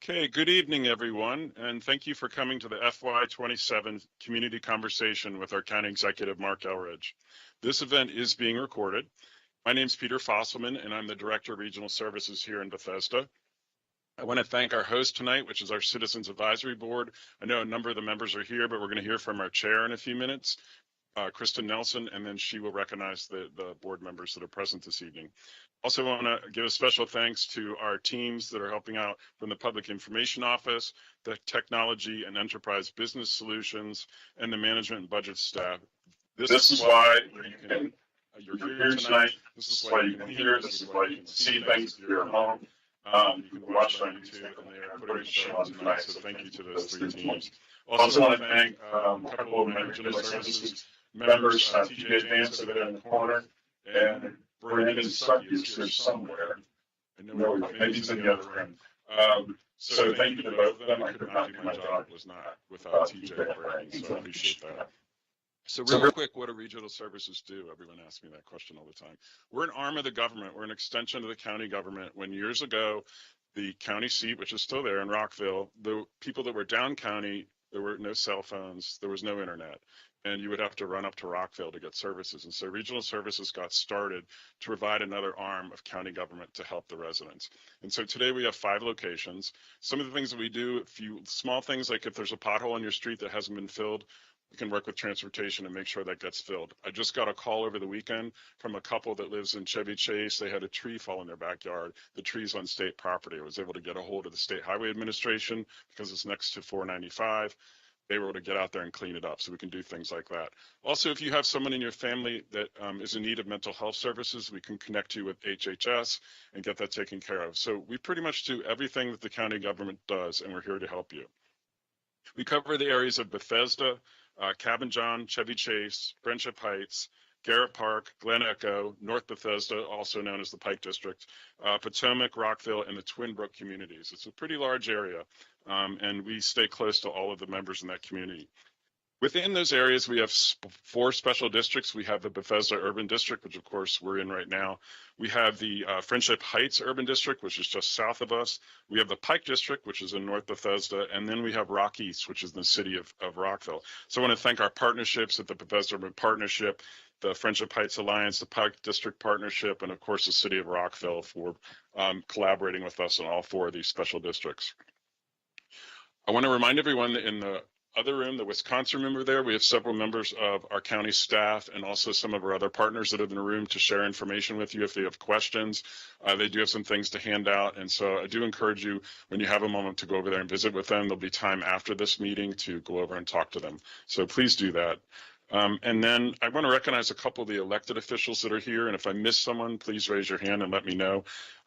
Okay, good evening, everyone, and thank you for coming to the FY27 Community Conversation with our County Executive, Mark Elridge. This event is being recorded. My name is Peter Fosselman, and I'm the Director of Regional Services here in Bethesda. I want to thank our host tonight, which is our Citizens Advisory Board. I know a number of the members are here, but we're going to hear from our chair in a few minutes, Kristen Nelson, and then she will recognize the board members that are present this evening. Also want to give a special thanks to our teams that are helping out from the Public Information Office, the Technology and Enterprise Business Solutions, and the Management and Budget staff. This is why you're here tonight. This is why you can hear. This is why you can see things if you're at home. You can watch it on YouTube, and they are putting the show on tonight, so thank you to those three teams. Also want to thank a couple of my regional services members, TJ Vance over there in the corner, and Brandon Sucky is here somewhere. I know maybe he's in the other room. So thank you to both of them. I could not do my job without TJ and Brandon, so I appreciate that. So real quick, what do regional services do? Everyone asks me that question all the time. We're an arm of the government. We're an extension of the county government. When years ago, the county seat, which is still there in Rockville, the people that were down county, there were no cell phones, there was no internet, and you would have to run up to Rockville to get services. And so regional services got started to provide another arm of county government to help the residents. And so today we have 5 locations. Some of the things that we do, a few small things, like if there's a pothole on your street that hasn't been filled, we can work with transportation and make sure that gets filled. I just got a call over the weekend from a couple that lives in Chevy Chase. They had a tree fall in their backyard. The tree's on state property. I was able to get a hold of the State Highway Administration because it's next to 495. They were able to get out there and clean it up, so we can do things like that. Also, if you have someone in your family that is in need of mental health services, we can connect you with HHS and get that taken care of. So we pretty much do everything that the county government does, and we're here to help you. We cover the areas of Bethesda, Cabin John, Chevy Chase, Friendship Heights, Garrett Park, Glen Echo, North Bethesda, also known as the Pike District, Potomac, Rockville, and the Twin Brook communities. It's a pretty large area, and we stay close to all of the members in that community. Within those areas, we have 4 special districts. We have the Bethesda Urban District, which of course we're in right now. We have the Friendship Heights Urban District, which is just south of us. We have the Pike District, which is in North Bethesda. And then we have Rock East, which is the city of Rockville. So I want to thank our partnerships at the Bethesda Urban Partnership, the Friendship Heights Alliance, the Pike District Partnership, and of course the city of Rockville for collaborating with us in all 4 of these special districts. I want to remind everyone that in the other room, the Wisconsin room over there, we have several members of our county staff and also some of our other partners that are in the room to share information with you if they have questions. They do have some things to hand out, and so I do encourage you, when you have a moment, to go over there and visit with them. There'll be time after this meeting to go over and talk to them, so please do that. And then I want to recognize a couple of the elected officials that are here, and if I miss someone, please raise your hand and let me know.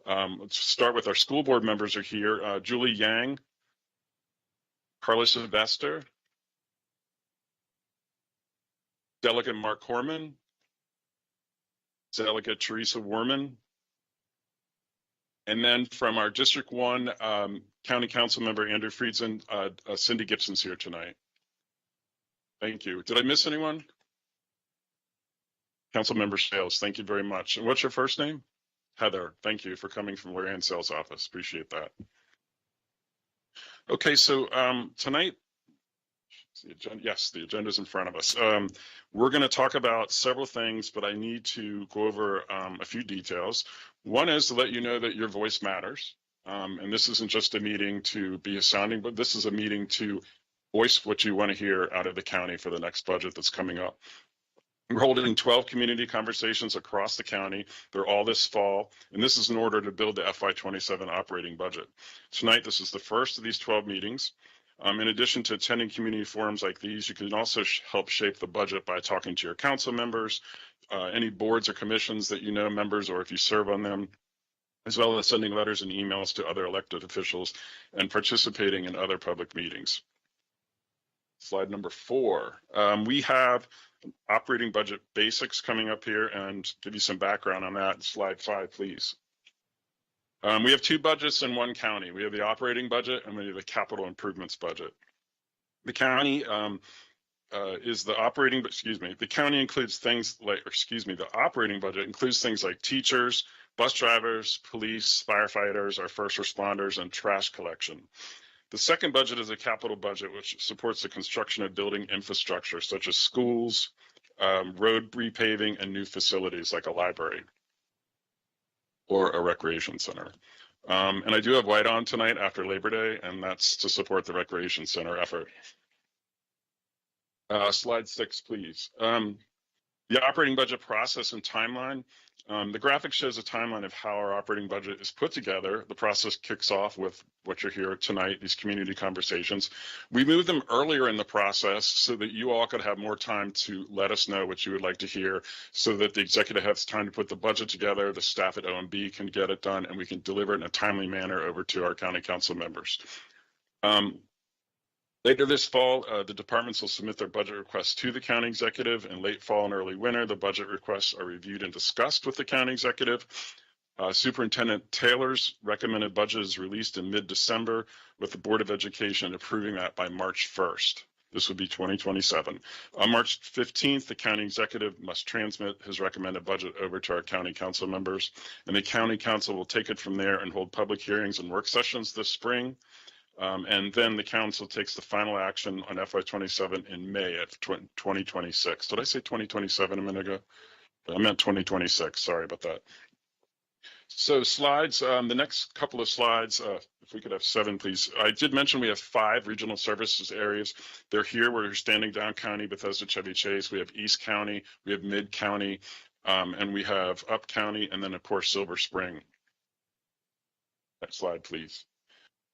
Let's start with our school board members are here. Julie Yang, Carla Sylvester, Delegate Mark Corman, Delegate Teresa Werman, and then from our District 1 County Council member Andrew Friedson, Cindy Gibson's here tonight. Thank you. Did I miss anyone? Councilmember Sales, thank you very much. And what's your first name? Heather, thank you for coming from Lorianne Sales office. Appreciate that. Okay, so tonight, yes, the agenda's in front of us. We're going to talk about several things, but I need to go over a few details. One is to let you know that your voice matters. And this isn't just a meeting to be a sounding, but this is a meeting to voice what you want to hear out of the county for the next budget that's coming up. We're holding 12 community conversations across the county. They're all this fall, and this is in order to build the FY27 operating budget. Tonight, this is the first of these 12 meetings. In addition to attending community forums like these, you can also help shape the budget by talking to your council members, any boards or commissions that you know members, or if you serve on them, as well as sending letters and emails to other elected officials and participating in other public meetings. Slide number 4. We have operating budget basics coming up here, and give you some background on that. Slide 5, please. We have 2 budgets in one county. We have the operating budget and we have the capital improvements budget. The county is the operating, the county includes things like, the operating budget includes things like teachers, bus drivers, police, firefighters, our first responders, and trash collection. The second budget is a capital budget, which supports the construction of building infrastructure, such as schools, road repaving, and new facilities like a library or a recreation center. And I do have white on tonight after Labor Day, and that's to support the recreation center effort. Slide 6, please. The operating budget process and timeline. The graphic shows a timeline of how our operating budget is put together. The process kicks off with what you're here tonight, these community conversations. We moved them earlier in the process so that you all could have more time to let us know what you would like to hear, so that the executive has time to put the budget together, the staff at OMB can get it done, and we can deliver it in a timely manner over to our county council members. Later this fall, the departments will submit their budget requests to the county executive. In late fall and early winter, the budget requests are reviewed and discussed with the county executive. Superintendent Taylor's recommended budget is released in mid-December, with the Board of Education approving that by March 1st. This would be 2027. On March 15th, the county executive must transmit his recommended budget over to our county council members, and the county council will take it from there and hold public hearings and work sessions this spring. And then the council takes the final action on FY27 in May of 2026. Did I say 2027 a minute ago? I meant 2026. Sorry about that. So slides, the next couple of slides, if we could have 7, please. I did mention we have 5 regional services areas. They're here. We're standing down county, Bethesda-Chevy Chase. We have East County, we have Mid County, and we have Up County, and then of course Silver Spring. Next slide, please.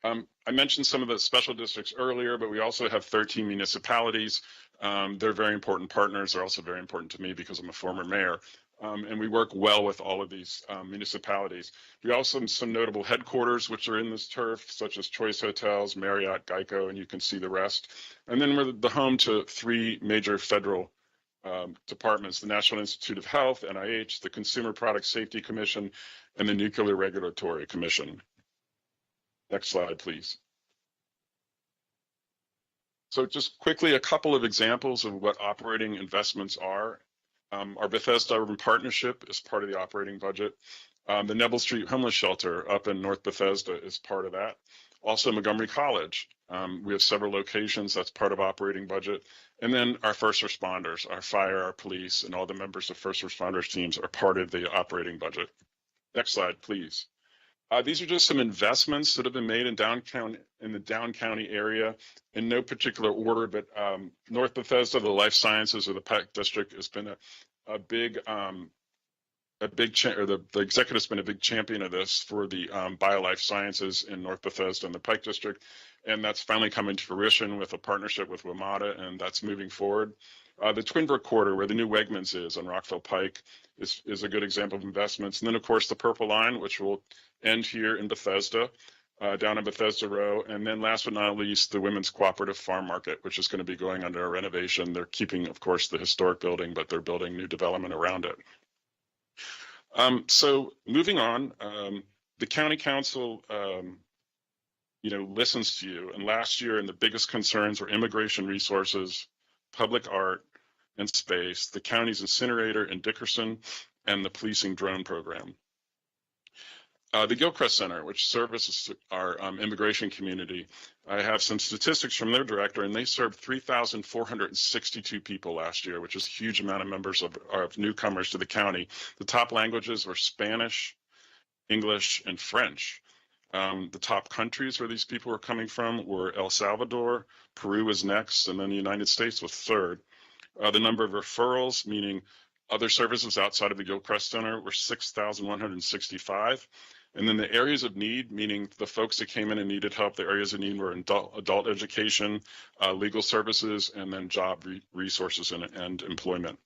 I mentioned some of the special districts earlier, but we also have 13 municipalities. They're very important partners. They're also very important to me because I'm a former mayor. And we work well with all of these municipalities. We also have some notable headquarters, which are in this turf, such as Choice Hotels, Marriott, Geico, and you can see the rest. And then we're the home to 3 major federal departments: the National Institute of Health, NIH, the Consumer Product Safety Commission, and the Nuclear Regulatory Commission. Next slide, please. So just quickly, a couple of examples of what operating investments are. Our Bethesda Urban Partnership is part of the operating budget. The Neville Street Homeless Shelter up in North Bethesda is part of that. Also Montgomery College. We have several locations. That's part of operating budget. And then our first responders, our fire, our police, and all the members of first responders teams are part of the operating budget. Next slide, please. These are just some investments that have been made in the Down County area, in no particular order, but North Bethesda, the life sciences or the Pike District has been the executive's been a big champion of this for the bio-life sciences in North Bethesda and the Pike District, and that's finally coming to fruition with a partnership with WMATA, and that's moving forward. The Twin Brook Quarter, where the new Wegmans is on Rockville Pike, is a good example of investments. And then, of course, the Purple Line, which will end here in Bethesda, down in Bethesda Row. And then last but not least, the Women's Cooperative Farm Market, which is going to be going under a renovation. They're keeping, of course, the historic building, but they're building new development around it. So moving on, the county council listens to you. And last year, the biggest concerns were immigration resources, public art, and space, the county's incinerator in Dickerson, and the policing drone program. The Gilchrist Center, which services our immigration community, I have some statistics from their director, and they served 3,462 people last year, which is a huge amount of members of newcomers to the county. The top languages were Spanish, English, and French. The top countries where these people were coming from were El Salvador, Peru was next, and then the United States was third. The number of referrals, meaning other services outside of the Gilchrist Center, were 6,165. And then the areas of need, meaning the folks that came in and needed help, the areas of need were adult education, legal services, and then job resources and employment.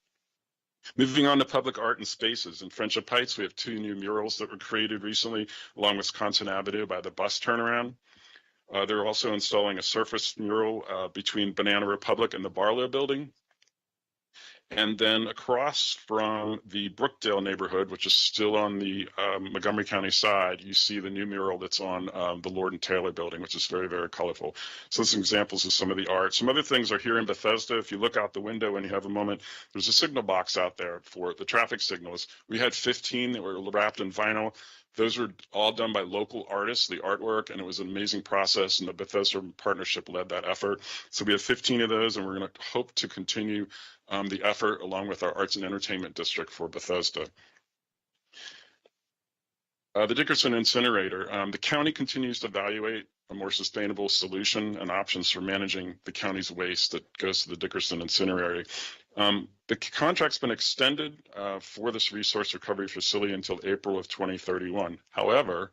Moving on to public art and spaces. In Friendship Heights, we have 2 new murals that were created recently along Wisconsin Avenue by the bus turnaround. They're also installing a surface mural between Banana Republic and the Barlow building. And then across from the Brookdale neighborhood, which is still on the Montgomery County side, you see the new mural that's on the Lord and Taylor building, which is very, very colorful. So some examples of some of the art. Some other things are here in Bethesda. If you look out the window when you have a moment, there's a signal box out there for the traffic signals. We had 15 that were wrapped in vinyl. Those were all done by local artists, the artwork, and it was an amazing process, and the Bethesda partnership led that effort. So we have 15 of those, and we're going to hope to continue the effort along with our Arts and Entertainment District for Bethesda. The Dickerson incinerator. The county continues to evaluate a more sustainable solution and options for managing the county's waste that goes to the Dickerson incinerator. The contract's been extended for this resource recovery facility until April of 2031. However,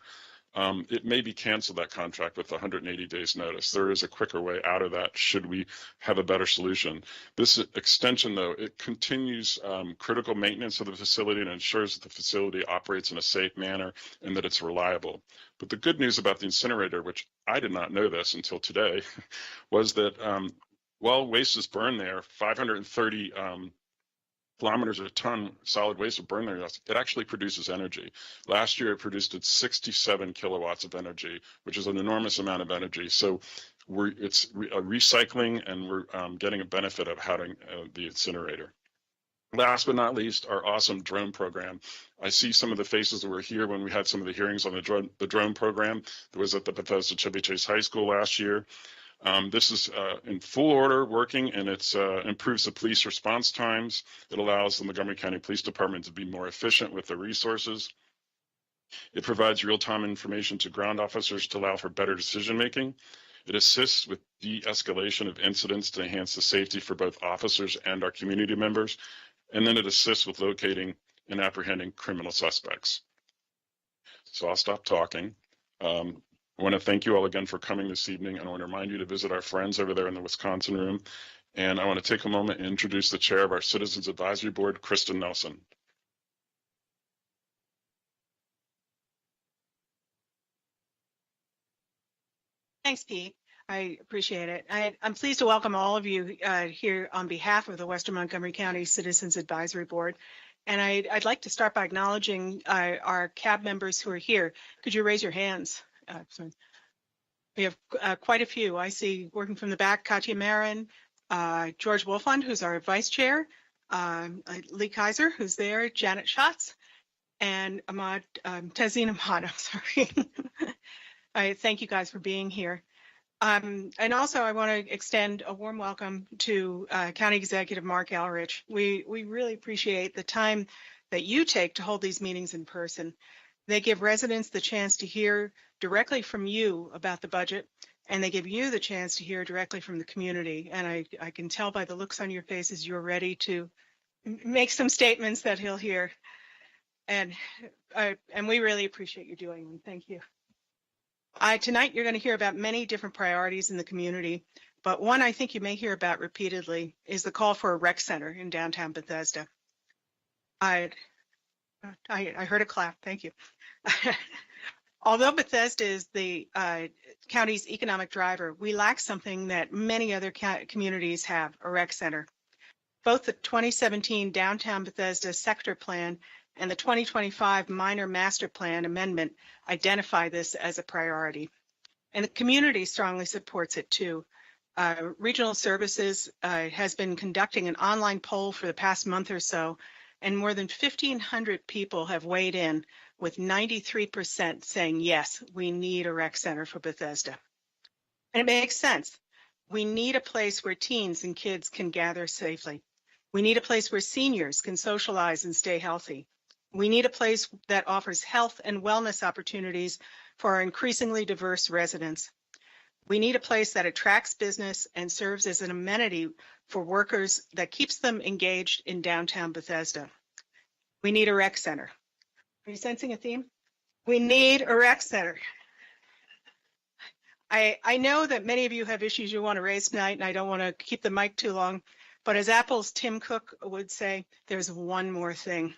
it may be canceled, that contract, with 180 days notice. There is a quicker way out of that should we have a better solution. This extension, though, it continues critical maintenance of the facility and ensures that the facility operates in a safe manner and that it's reliable. But the good news about the incinerator, which I did not know this until today, was that while waste is burned there, 530 kilometers a ton solid waste will burn there, it actually produces energy. Last year, it produced 67 kilowatts of energy, which is an enormous amount of energy. So it's recycling, and we're getting a benefit of having the incinerator. Last but not least, our awesome drone program. I see some of the faces that were here when we had some of the hearings on the drone program that was at the Bethesda-Chevy High School last year. This is in full order, working, and it improves the police response times. It allows the Montgomery County Police Department to be more efficient with their resources. It provides real-time information to ground officers to allow for better decision-making. It assists with de-escalation of incidents to enhance the safety for both officers and our community members. And then it assists with locating and apprehending criminal suspects. So I'll stop talking. I want to thank you all again for coming this evening, and I want to remind you to visit our friends over there in the Wisconsin room. And I want to take a moment and introduce the chair of our Citizens Advisory Board, Kristen Nelson. Thanks, Pete. I appreciate it. I'm pleased to welcome all of you here on behalf of the Western Montgomery County Citizens Advisory Board. And I'd like to start by acknowledging our CAB members who are here. Could you raise your hands? We have quite a few. I see working from the back, Katya Marin, George Wolfond, who's our vice chair, Lee Kaiser, who's there, Janet Schatz, and Ahmad, Tazeen Ahmad, I'm sorry. I thank you guys for being here. And also I want to extend a warm welcome to County Executive Mark Elrich. We really appreciate the time that you take to hold these meetings in person. They give residents the chance to hear directly from you about the budget, and they give you the chance to hear directly from the community. And I can tell by the looks on your faces, you're ready to make some statements that he'll hear. And we really appreciate you doing them. Thank you. Tonight, you're going to hear about many different priorities in the community, but one I think you may hear about repeatedly is the call for a rec center in downtown Bethesda. I heard a clap. Thank you. Although Bethesda is the county's economic driver, we lack something that many other communities have, a rec center. Both the 2017 Downtown Bethesda Sector Plan and the 2025 Minor Master Plan Amendment identify this as a priority. And the community strongly supports it too. Regional Services has been conducting an online poll for the past month or so, and more than 1,500 people have weighed in, with 93% saying, yes, we need a rec center for Bethesda. And it makes sense. We need a place where teens and kids can gather safely. We need a place where seniors can socialize and stay healthy. We need a place that offers health and wellness opportunities for our increasingly diverse residents. We need a place that attracts business and serves as an amenity for workers that keeps them engaged in downtown Bethesda. We need a rec center. Are you sensing a theme? We need a rec center. I know that many of you have issues you want to raise tonight, and I don't want to keep the mic too long, but as Apple's Tim Cook would say, there's one more thing.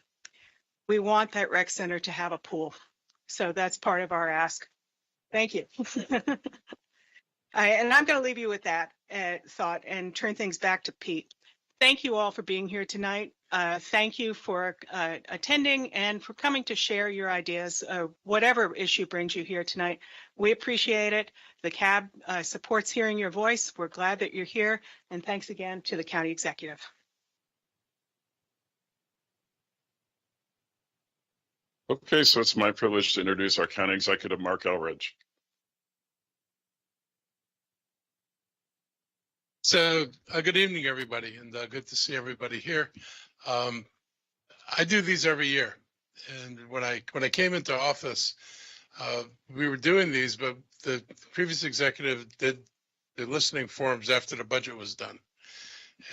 We want that rec center to have a pool. So that's part of our ask. Thank you. And I'm going to leave you with that thought and turn things back to Pete. Thank you all for being here tonight. Thank you for attending and for coming to share your ideas, whatever issue brings you here tonight. We appreciate it. The CAB supports hearing your voice. We're glad that you're here. And thanks again to the County Executive. Okay, so it's my privilege to introduce our County Executive, Mark Elridge. So good evening, everybody, and good to see everybody here. I do these every year, and when I came into office, we were doing these, but the previous executive did the listening forums after the budget was done,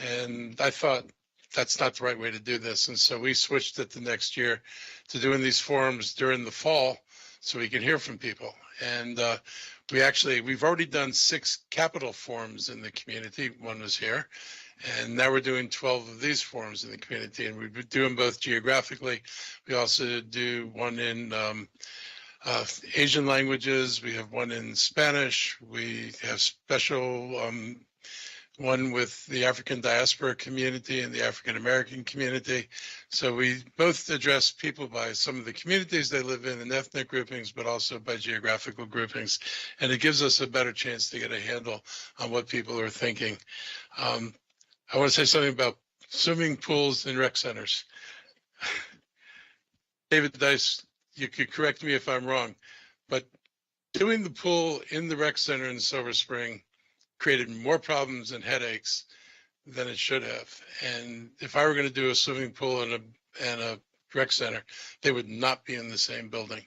and I thought that's not the right way to do this, and so we switched it the next year to doing these forums during the fall so we can hear from people. And we've already done 6 capital forums in the community. One was here, and now we're doing 12 of these forums in the community, and we're doing both geographically. We also do one in Asian languages. We have one in Spanish. We have special one with the African diaspora community and the African American community. So we both address people by some of the communities they live in and ethnic groupings, but also by geographical groupings. And it gives us a better chance to get a handle on what people are thinking. I want to say something about swimming pools and rec centers. David Dice, you could correct me if I'm wrong, but doing the pool in the rec center in Silver Spring created more problems and headaches than it should have. And if I were going to do a swimming pool and a rec center, they would not be in the same building.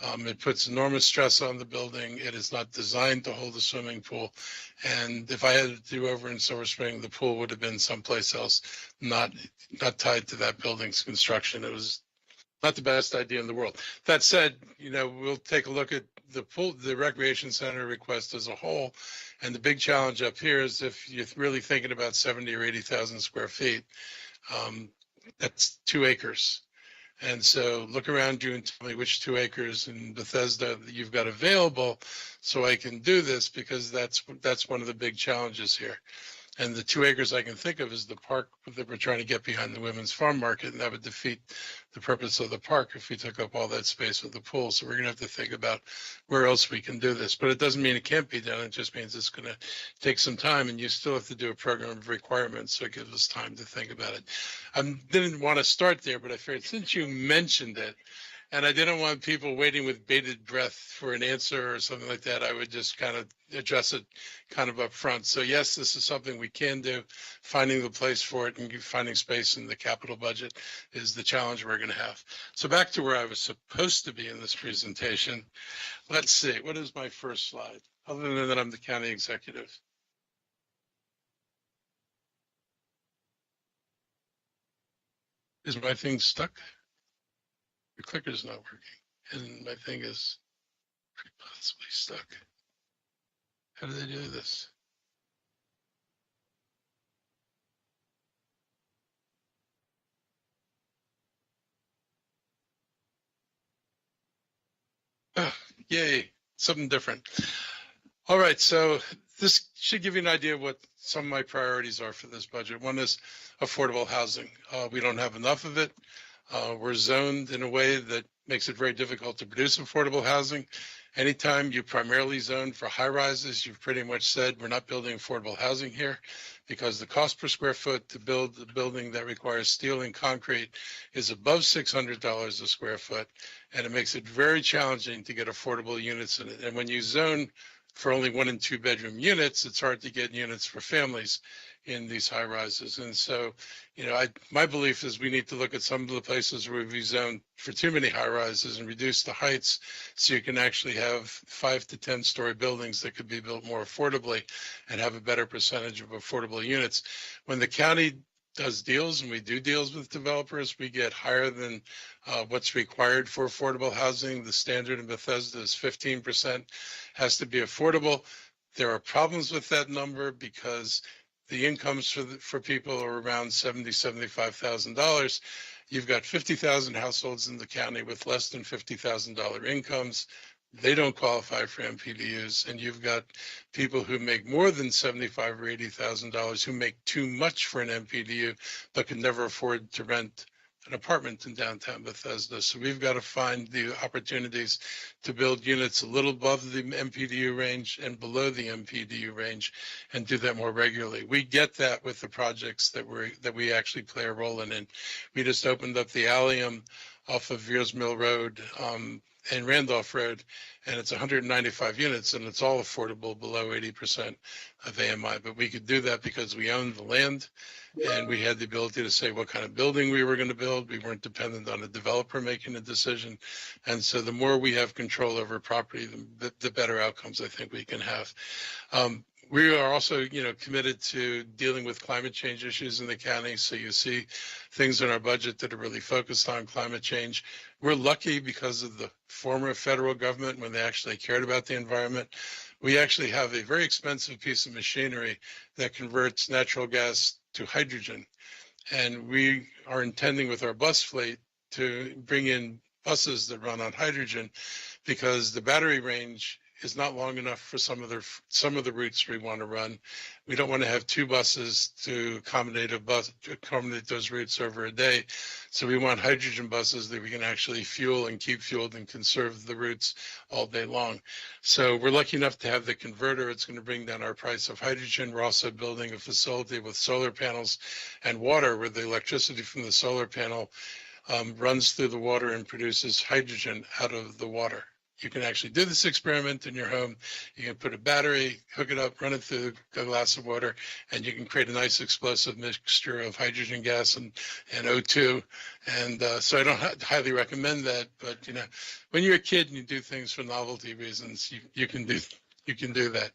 It puts enormous stress on the building. It is not designed to hold a swimming pool. And if I had to do over in Silver Spring, the pool would have been someplace else, not tied to that building's construction. It was not the best idea in the world. That said, we'll take a look at the recreation center request as a whole. And the big challenge up here is if you're really thinking about 70 or 80,000 square feet, that's 2 acres. And so look around you and tell me which 2 acres in Bethesda that you've got available so I can do this, because that's one of the big challenges here. And the 2 acres I can think of is the park that we're trying to get behind the women's farm market, and that would defeat the purpose of the park if we took up all that space with the pool. So we're going to have to think about where else we can do this. But it doesn't mean it can't be done. It just means it's going to take some time, and you still have to do a program of requirements, so it gives us time to think about it. I didn't want to start there, but I figured since you mentioned it, and I didn't want people waiting with bated breath for an answer or something like that, I would just kind of address it kind of up front. So yes, this is something we can do. Finding the place for it and finding space in the capital budget is the challenge we're going to have. So back to where I was supposed to be in this presentation. Let's see, what is my first slide? Other than that, I'm the county executive. Is my thing stuck? The clicker's not working, and my thing is possibly stuck. How do they do this? Oh, yay, something different. All right, so this should give you an idea of what some of my priorities are for this budget. One is affordable housing. We don't have enough of it. We're zoned in a way that makes it very difficult to produce affordable housing. Anytime you primarily zone for high rises, you've pretty much said we're not building affordable housing here, because the cost per square foot to build a building that requires steel and concrete is above $600 a square foot, and it makes it very challenging to get affordable units in it. And when you zone for only 1 and 2 bedroom units, it's hard to get units for families in these high rises. And so, my belief is we need to look at some of the places where we've zoned for too many high rises and reduce the heights so you can actually have 5 to 10 story buildings that could be built more affordably and have a better percentage of affordable units. When the county does deals, and we do deals with developers, we get higher than what's required for affordable housing. The standard in Bethesda is 15% has to be affordable. There are problems with that number because the incomes for people are around $70,000, $75,000. You've got 50,000 households in the county with less than $50,000 incomes. they don't qualify for MPDUs, and you've got people who make more than $75,000 or $80,000 who make too much for an MPDU, but can never afford to rent an apartment in downtown Bethesda. So we've got to find the opportunities to build units a little above the MPDU range and below the MPDU range, and do that more regularly. We get that with the projects that we actually play a role in. We just opened up the Allium off of Veers Mill Road and Randolph Road, and it's 195 units, and it's all affordable below 80% of AMI. But we could do that because we own the land, and we had the ability to say what kind of building we were going to build. We weren't dependent on a developer making a decision. And so the more we have control over property, the better outcomes I think we can have. We are also, committed to dealing with climate change issues in the county. So you see things in our budget that are really focused on climate change. We're lucky because of the former federal government when they actually cared about the environment. We actually have a very expensive piece of machinery that converts natural gas to hydrogen. And we are intending with our bus fleet to bring in buses that run on hydrogen, because the battery range is not long enough for some of the routes we want to run. We don't want to have two buses to accommodate those routes over a day. So we want hydrogen buses that we can actually fuel and keep fueled and conserve the routes all day long. So we're lucky enough to have the converter. It's going to bring down our price of hydrogen. We're also building a facility with solar panels and water, where the electricity from the solar panel runs through the water and produces hydrogen out of the water. You can actually do this experiment in your home. You can put a battery, hook it up, run it through a glass of water, and you can create a nice explosive mixture of hydrogen gas and O2. And so I don't highly recommend that, but when you're a kid and you do things for novelty reasons, you can do that.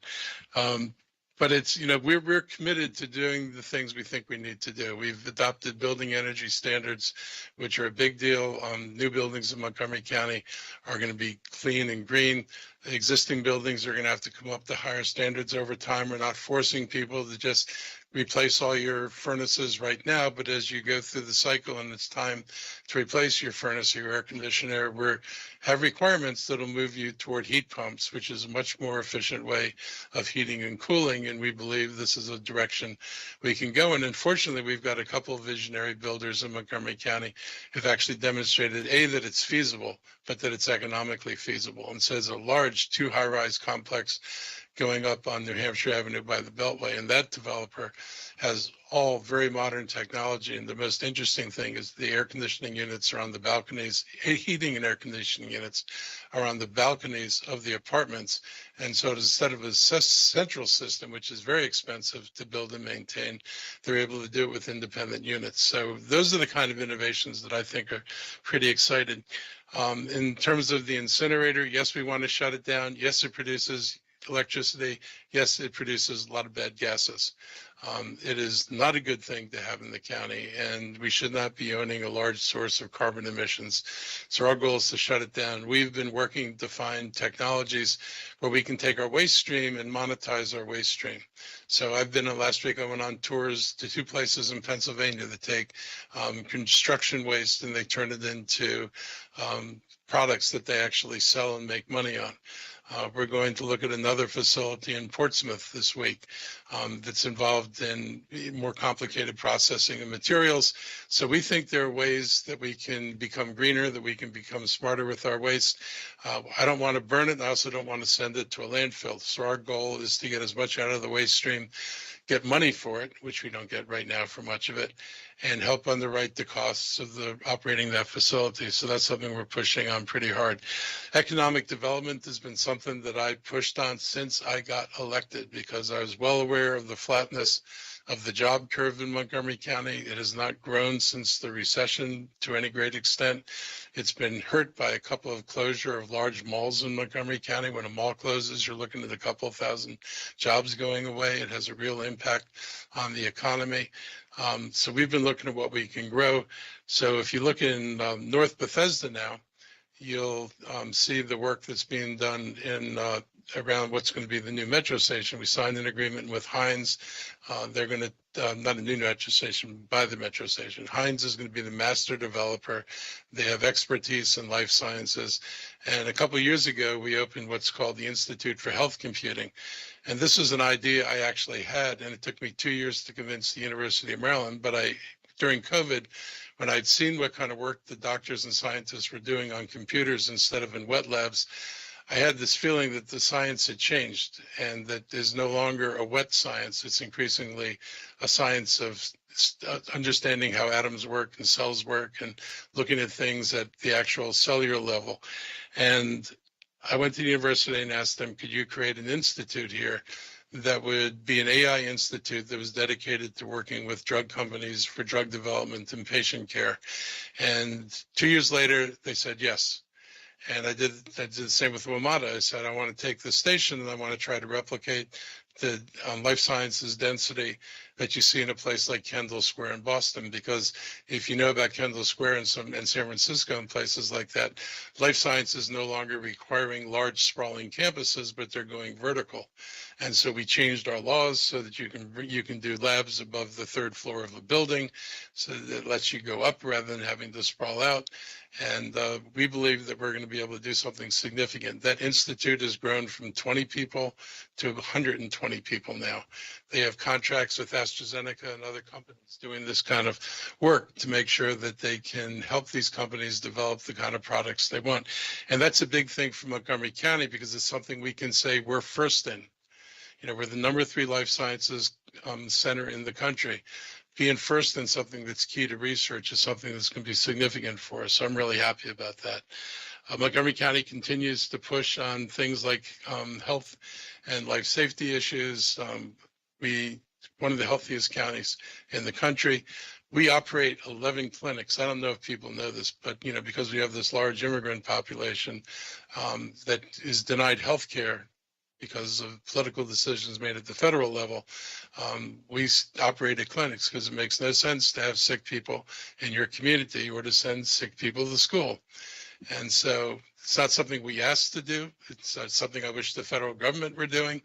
But it's, we're committed to doing the things we think we need to do. We've adopted building energy standards, which are a big deal. New buildings in Montgomery County are going to be clean and green. The existing buildings are going to have to come up to higher standards over time. We're not forcing people to just replace all your furnaces right now, but as you go through the cycle and it's time to replace your furnace or your air conditioner, we have requirements that'll move you toward heat pumps, which is a much more efficient way of heating and cooling. And we believe this is a direction we can go. And unfortunately, we've got a couple of visionary builders in Montgomery County who've actually demonstrated, A, that it's feasible, but that it's economically feasible. And so there's a large 2 high-rise complex going up on New Hampshire Avenue by the Beltway. And that developer has all very modern technology. And the most interesting thing is the air conditioning units are on the balconies, heating and air conditioning units are on the balconies of the apartments. And so instead of a central system, which is very expensive to build and maintain, they're able to do it with independent units. So those are the kind of innovations that I think are pretty exciting. In terms of the incinerator, yes, we want to shut it down. Yes, it produces electricity. Yes, it produces a lot of bad gases. It is not a good thing to have in the county, and we should not be owning a large source of carbon emissions. So our goal is to shut it down. We've been working to find technologies where we can take our waste stream and monetize our waste stream. So last week I went on tours to 2 places in Pennsylvania that take construction waste and they turn it into products that they actually sell and make money on. We're going to look at another facility in Portsmouth this week that's involved in more complicated processing of materials. So we think there are ways that we can become greener, that we can become smarter with our waste. I don't want to burn it, and I also don't want to send it to a landfill. So our goal is to get as much out of the waste stream, get money for it, which we don't get right now for much of it, and help underwrite the costs of operating that facility. So that's something we're pushing on pretty hard. Economic development has been something that I pushed on since I got elected, because I was well aware of the flatness of the job curve in Montgomery County. It has not grown since the recession to any great extent. It's been hurt by a couple of closure of large malls in Montgomery County. When a mall closes, you're looking at a couple of thousand jobs going away. It has a real impact on the economy. So we've been looking at what we can grow. So if you look in North Bethesda now, you'll see the work that's being done in around what's going to be the new metro station. We signed an agreement with Hines. They're going to, not a new metro station, buy the metro station. Hines is going to be the master developer. They have expertise in life sciences. And a couple of years ago, we opened what's called the Institute for Health Computing. And this was an idea I actually had, and it took me 2 years to convince the University of Maryland. But during COVID, when I'd seen what kind of work the doctors and scientists were doing on computers instead of in wet labs, I had this feeling that the science had changed and that there's no longer a wet science. It's increasingly a science of understanding how atoms work and cells work and looking at things at the actual cellular level. And I went to the university and asked them, could you create an institute here that would be an AI institute that was dedicated to working with drug companies for drug development and patient care? And 2 years later, they said yes. And I did the same with WMATA. I said, I want to take this station and I want to try to replicate the life sciences density that you see in a place like Kendall Square in Boston, because if you know about Kendall Square and San Francisco and places like that, life science is no longer requiring large sprawling campuses, but they're going vertical. And so we changed our laws so that you can do labs above the third floor of a building, so that it lets you go up rather than having to sprawl out. And we believe that we're going to be able to do something significant. That institute has grown from 20 people to 120 people now. They have contracts with AstraZeneca and other companies doing this kind of work to make sure that they can help these companies develop the kind of products they want. And that's a big thing for Montgomery County, because it's something we can say we're first in. You know, we're the #3 life sciences center in the country. Being first in something that's key to research is something that's going to be significant for us. So I'm really happy about that. Montgomery County continues to push on things like health and life safety issues. One of the healthiest counties in the country. We operate 11 clinics. I don't know if people know this, but you know, because we have this large immigrant population that is denied health care because of political decisions made at the federal level, we operate at clinics because it makes no sense to have sick people in your community or to send sick people to school. And so it's not something we asked to do. It's something I wish the federal government were doing,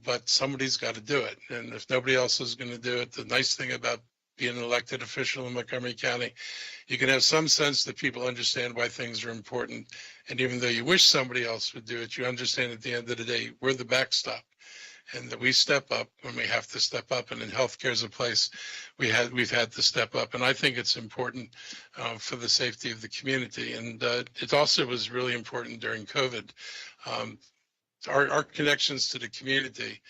but somebody's got to do it. And if nobody else is going to do it, the nice thing about being an elected official in Montgomery County, you can have some sense that people understand why things are important. And even though you wish somebody else would do it, you understand at the end of the day, we're the backstop, and that we step up when we have to step up. And in healthcare is a place we've had to step up. And I think it's important for the safety of the community. And it also was really important during COVID. Our connections to the community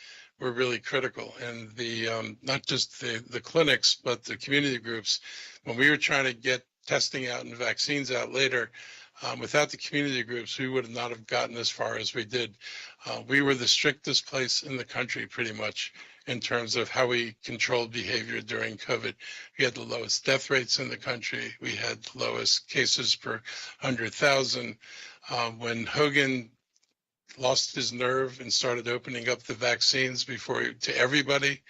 were really critical, and the not just the clinics, but the community groups. When we were trying to get testing out and vaccines out later, without the community groups, we would not have gotten as far as we did. We were the strictest place in the country, pretty much, in terms of how we controlled behavior during COVID. We had the lowest death rates in the country. We had the lowest cases per 100,000. When Hogan lost his nerve and started opening up the vaccines to everybody,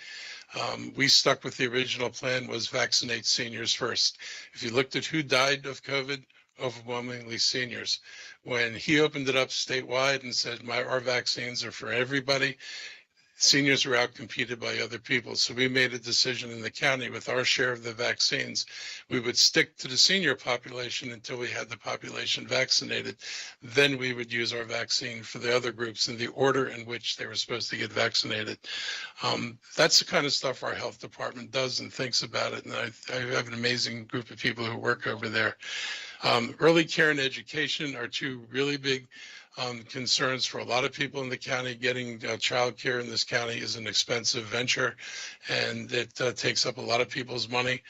we stuck with the original plan, was vaccinate seniors first. If you looked at who died of COVID, overwhelmingly seniors. When he opened it up statewide and said, our vaccines are for everybody, seniors were outcompeted by other people. So we made a decision in the county, with our share of the vaccines, we would stick to the senior population until we had the population vaccinated. Then we would use our vaccine for the other groups in the order in which they were supposed to get vaccinated. That's the kind of stuff our health department does and thinks about it. And I have an amazing group of people who work over there. Early care and education are two really big concerns for a lot of people in the county. Getting child care in this county is an expensive venture, and it takes up a lot of people's money,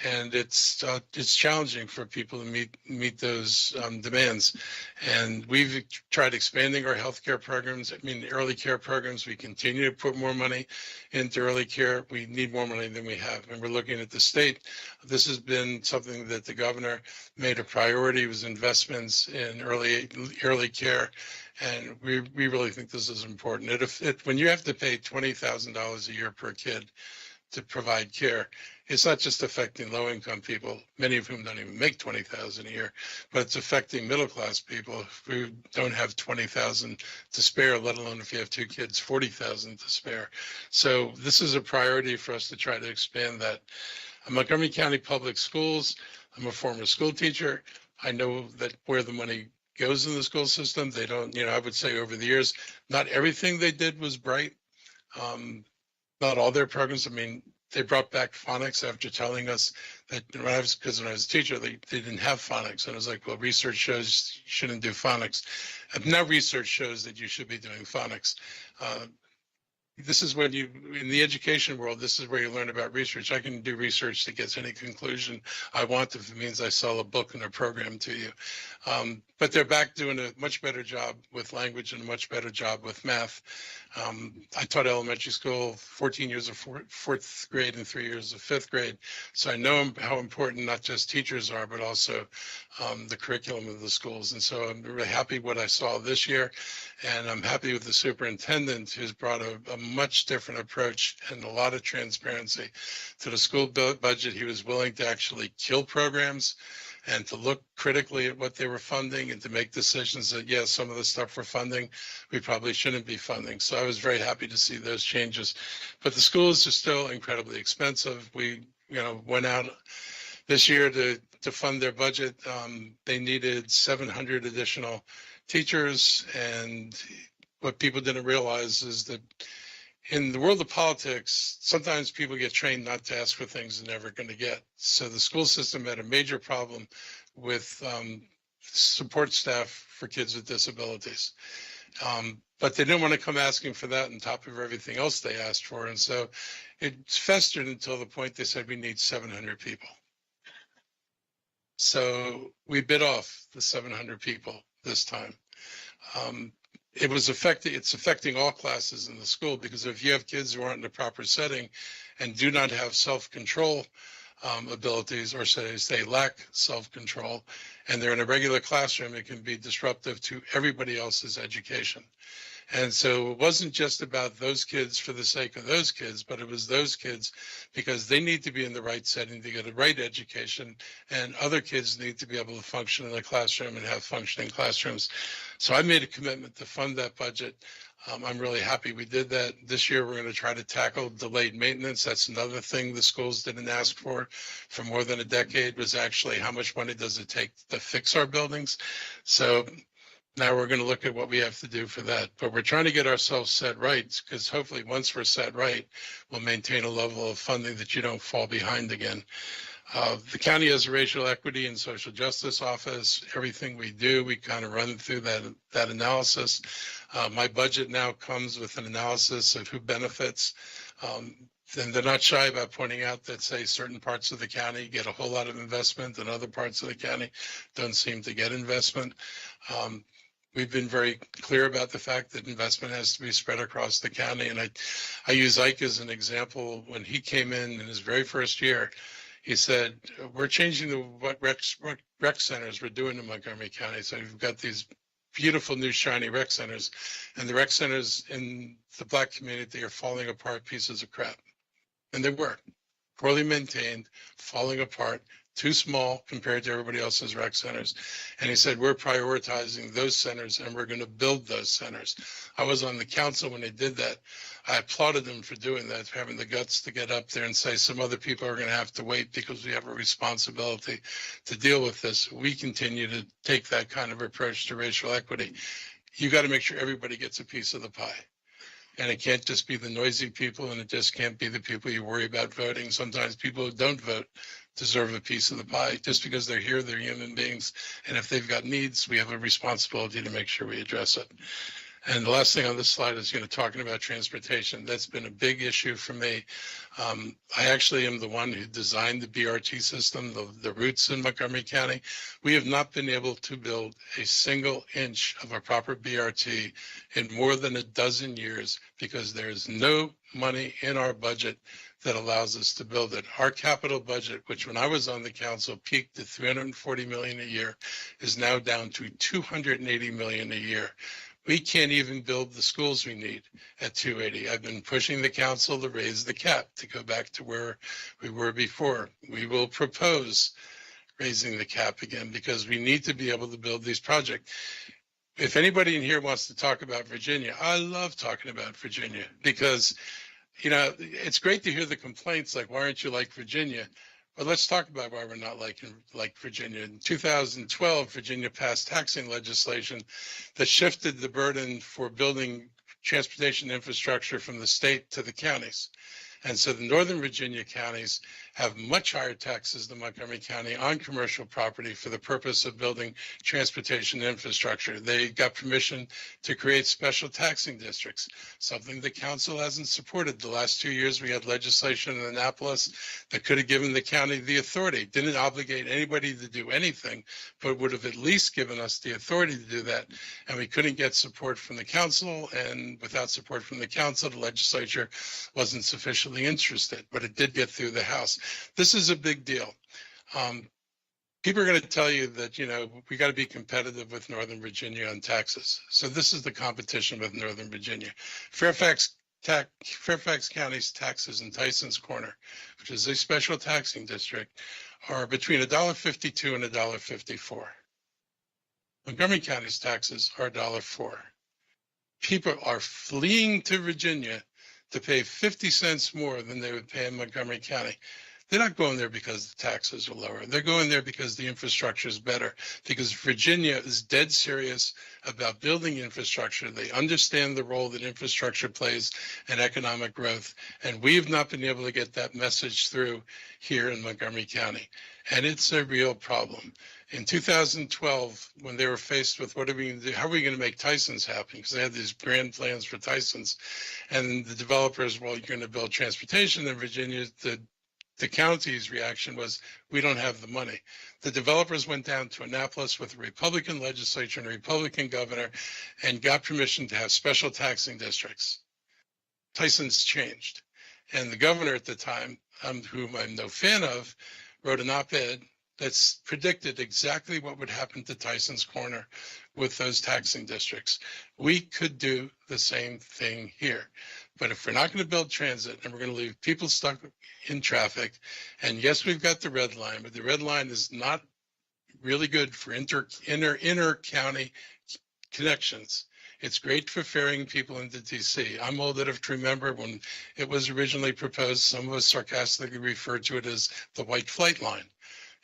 and it's challenging for people to meet those demands. And we've tried expanding our healthcare programs. Early care programs. We continue to put more money into early care. We need more money than we have, and we're looking at the state. This has been something that the governor made a priority, was investments in early care. And we really think this is important. When you have to pay $20,000 a year per kid to provide care, it's not just affecting low-income people, many of whom don't even make $20,000 a year, but it's affecting middle-class people who don't have $20,000 to spare, let alone if you have two kids, $40,000 to spare. So this is a priority for us to try to expand that. Montgomery County Public Schools, I'm a former school teacher. I know that where the money goes in the school system, they don't, I would say over the years, not everything they did was bright. Not all their programs. I mean, they brought back phonics after telling us that when I was a teacher, they didn't have phonics. And I was like, well, research shows you shouldn't do phonics. And now research shows that you should be doing phonics. This is when in the education world, this is where you learn about research. I can do research that gets any conclusion I want if it means I sell a book and a program to you. But they're back doing a much better job with language and a much better job with math. I taught elementary school, 14 years of fourth grade and 3 years of fifth grade. So I know how important not just teachers are, but also the curriculum of the schools. And so I'm really happy what I saw this year. And I'm happy with the superintendent who's brought a much different approach and a lot of transparency to the school budget. He was willing to actually kill programs and to look critically at what they were funding and to make decisions that, yes, some of the stuff we're funding, we probably shouldn't be funding. So I was very happy to see those changes. But the schools are still incredibly expensive. We, went out this year to fund their budget. They needed 700 additional teachers. And what people didn't realize is that in the world of politics, sometimes people get trained not to ask for things they're never going to get. So the school system had a major problem with support staff for kids with disabilities. But they didn't want to come asking for that on top of everything else they asked for. And so it festered until the point they said we need 700 people. So we bid off the 700 people this time. It's affecting all classes in the school, because if you have kids who aren't in the proper setting and do not have self-control abilities, or say they lack self-control, and they're in a regular classroom, it can be disruptive to everybody else's education. And so it wasn't just about those kids for the sake of those kids, but it was those kids because they need to be in the right setting to get a right education, and other kids need to be able to function in the classroom and have functioning classrooms. So I made a commitment to fund that budget. I'm really happy we did that. This year, we're going to try to tackle delayed maintenance. That's another thing the schools didn't ask for more than a decade, was actually how much money does it take to fix our buildings. So now we're going to look at what we have to do for that. But we're trying to get ourselves set right, because hopefully once we're set right, we'll maintain a level of funding that you don't fall behind again. The county has a racial equity and social justice office. Everything we do, we kind of run through that analysis. My budget now comes with an analysis of who benefits. And they're not shy about pointing out that, say, certain parts of the county get a whole lot of investment and other parts of the county don't seem to get investment. We've been very clear about the fact that investment has to be spread across the county. And I use Ike as an example. When he came in his very first year, he said, we're changing what rec centers we're doing in Montgomery County. So we've got these beautiful new shiny rec centers, and the rec centers in the Black community are falling apart, pieces of crap. And they were poorly maintained, falling apart, too small compared to everybody else's rec centers. And he said, we're prioritizing those centers and we're going to build those centers. I was on the council when they did that. I applauded them for doing that, for having the guts to get up there and say some other people are going to have to wait because we have a responsibility to deal with this. We continue to take that kind of approach to racial equity. You got to make sure everybody gets a piece of the pie. And it can't just be the noisy people, and it just can't be the people you worry about voting. Sometimes people who don't vote deserve a piece of the pie. Just because they're here, they're human beings. And if they've got needs, we have a responsibility to make sure we address it. And the last thing on this slide is, talking about transportation. That's been a big issue for me. I actually am the one who designed the BRT system, the routes in Montgomery County. We have not been able to build a single inch of a proper BRT in more than a dozen years because there is no money in our budget that allows us to build it. Our capital budget, which when I was on the council peaked at $340 million a year, is now down to $280 million a year. We can't even build the schools we need at 280. I've been pushing the council to raise the cap to go back to where we were before. We will propose raising the cap again because we need to be able to build these projects. If anybody in here wants to talk about Virginia, I love talking about Virginia because, you know, it's great to hear the complaints like, why aren't you like Virginia? But let's talk about why we're not like Virginia. In 2012, Virginia passed taxing legislation that shifted the burden for building transportation infrastructure from the state to the counties. And so the Northern Virginia counties have much higher taxes than Montgomery County on commercial property for the purpose of building transportation infrastructure. They got permission to create special taxing districts, something the council hasn't supported. The last 2 years, we had legislation in Annapolis that could have given the county the authority, didn't obligate anybody to do anything, but would have at least given us the authority to do that. And we couldn't get support from the council, and without support from the council, the legislature wasn't sufficiently interested, but it did get through the House. This is a big deal. People are going to tell you that, you know, we got to be competitive with Northern Virginia on taxes. So this is the competition with Northern Virginia. Fairfax County's taxes in Tyson's Corner, which is a special taxing district, are between $1.52 and $1.54. Montgomery County's taxes are $1.04. People are fleeing to Virginia to pay 50 cents more than they would pay in Montgomery County. They're not going there because the taxes are lower. They're going there because the infrastructure is better, because Virginia is dead serious about building infrastructure. They understand the role that infrastructure plays in economic growth, and we have not been able to get that message through here in Montgomery County, and it's a real problem. In 2012, when they were faced with what are we going to do, how are we going to make Tyson's happen? Because they had these grand plans for Tyson's, and the developers, well, you're going to build transportation in Virginia. The county's reaction was, we don't have the money. The developers went down to Annapolis with a Republican legislature and a Republican governor and got permission to have special taxing districts. Tyson's changed. And the governor at the time, whom I'm no fan of, wrote an op-ed that's predicted exactly what would happen to Tyson's Corner with those taxing districts. We could do the same thing here. But if we're not going to build transit and we're going to leave people stuck in traffic, and yes, we've got the red line, but the red line is not really good for inter-county connections. It's great for ferrying people into DC. I'm old enough to remember when it was originally proposed, some of us sarcastically referred to it as the white flight line.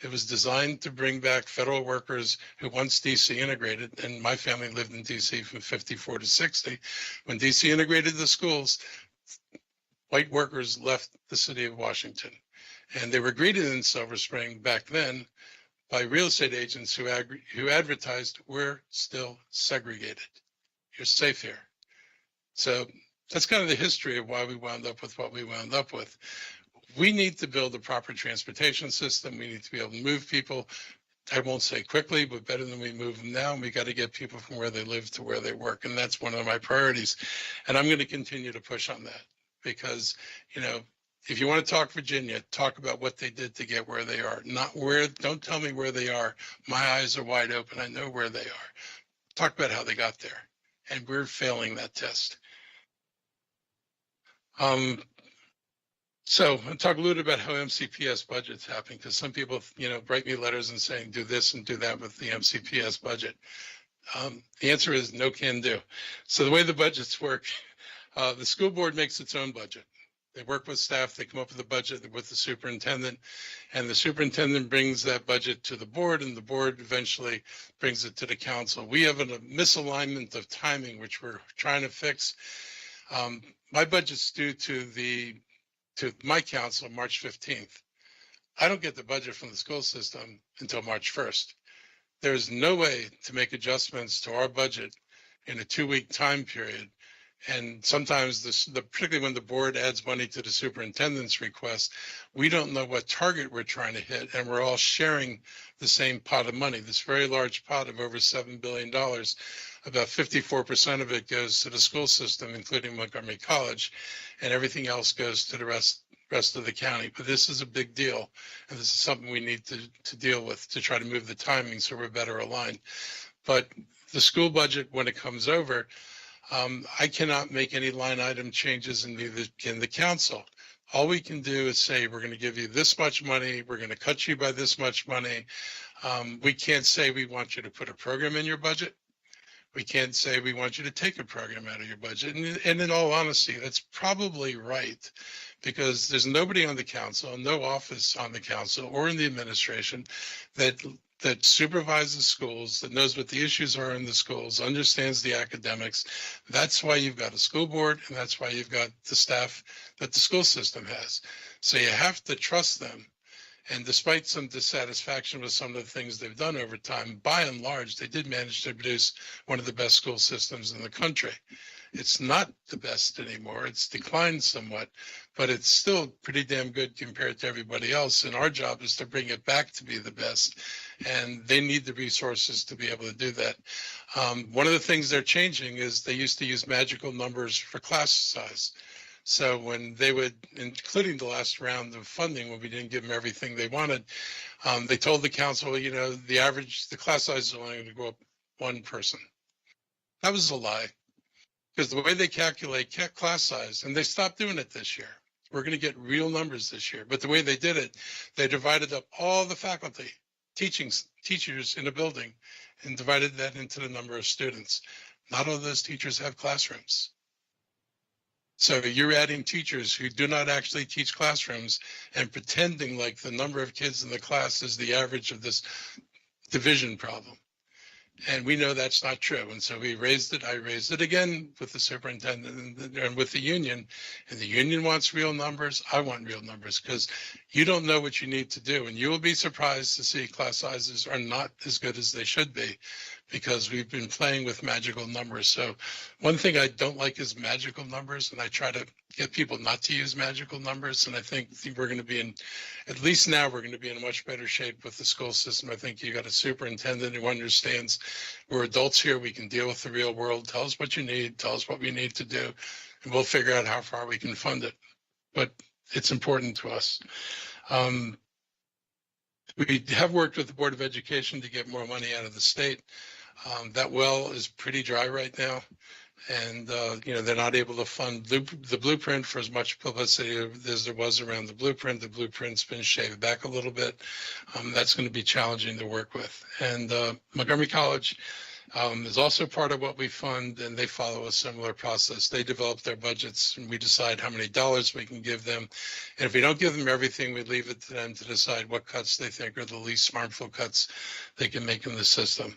It was designed to bring back federal workers who once DC integrated, and my family lived in DC from 54 to 60. When DC integrated the schools, white workers left the city of Washington. And they were greeted in Silver Spring back then by real estate agents who advertised, we're still segregated. You're safe here. So that's kind of the history of why we wound up with what we wound up with. We need to build a proper transportation system. We need to be able to move people. I won't say quickly, but better than we move them now. And we got to get people from where they live to where they work. And that's one of my priorities. And I'm going to continue to push on that because, you know, if you want to talk Virginia, talk about what they did to get where they are, not where, don't tell me where they are. My eyes are wide open. I know where they are. Talk about how they got there. And we're failing that test. So I'll talk a little bit about how MCPS budget's happening, because some people, you know, write me letters and saying, do this and do that with the MCPS budget. The answer is no can do. So the way the budgets work, the school board makes its own budget. They work with staff, they come up with a budget with the superintendent, and the superintendent brings that budget to the board, and the board eventually brings it to the council. We have a misalignment of timing, which we're trying to fix. My budget's due to my council March 15th. I don't get the budget from the school system until March 1st. There's no way to make adjustments to our budget in a 2-week time period. And sometimes, particularly when the board adds money to the superintendent's request, we don't know what target we're trying to hit, and we're all sharing the same pot of money, this very large pot of over $7 billion. About 54% of it goes to the school system, including Montgomery College, and everything else goes to the rest of the county. But this is a big deal, and this is something we need to deal with to try to move the timing so we're better aligned. But the school budget, when it comes over, I cannot make any line item changes in the council. All we can do is say, we're going to give you this much money. We're going to cut you by this much money. We can't say we want you to put a program in your budget. We can't say we want you to take a program out of your budget. And in all honesty, that's probably right, because there's nobody on the council, no office on the council or in the administration that supervises schools, that knows what the issues are in the schools, understands the academics. That's why you've got a school board, and that's why you've got the staff that the school system has. So you have to trust them. And despite some dissatisfaction with some of the things they've done over time, by and large, they did manage to produce one of the best school systems in the country. It's not the best anymore. It's declined somewhat, but it's still pretty damn good compared to everybody else. And our job is to bring it back to be the best. And they need the resources to be able to do that. One of the things they're changing is they used to use magical numbers for class size. So when they would, including the last round of funding, when we didn't give them everything they wanted, they told the council, you know, the class size is only going to go up one person. That was a lie, because the way they calculate class size, and they stopped doing it this year. We're going to get real numbers this year. But the way they did it, they divided up all the faculty, teachers in a building, and divided that into the number of students. Not all of those teachers have classrooms. So you're adding teachers who do not actually teach classrooms and pretending like the number of kids in the class is the average of this division problem. And we know that's not true. And so we raised it. I raised it again with the superintendent and with the union. And the union wants real numbers. I want real numbers, because you don't know what you need to do. And you will be surprised to see class sizes are not as good as they should be, because we've been playing with magical numbers. So one thing I don't like is magical numbers, and I try to get people not to use magical numbers. And I think we're going to be in, at least now, we're going to be in a much better shape with the school system. I think you got a superintendent who understands we're adults here. We can deal with the real world. Tell us what you need. Tell us what we need to do, and we'll figure out how far we can fund it. But it's important to us. We have worked with the Board of Education to get more money out of the state. That well is pretty dry right now. And, you know, they're not able to fund the blueprint for as much publicity as there was around the blueprint. The blueprint's been shaved back a little bit. That's going to be challenging to work with. And Montgomery College is also part of what we fund, and they follow a similar process. They develop their budgets, and we decide how many dollars we can give them. And if we don't give them everything, we leave it to them to decide what cuts they think are the least harmful cuts they can make in the system.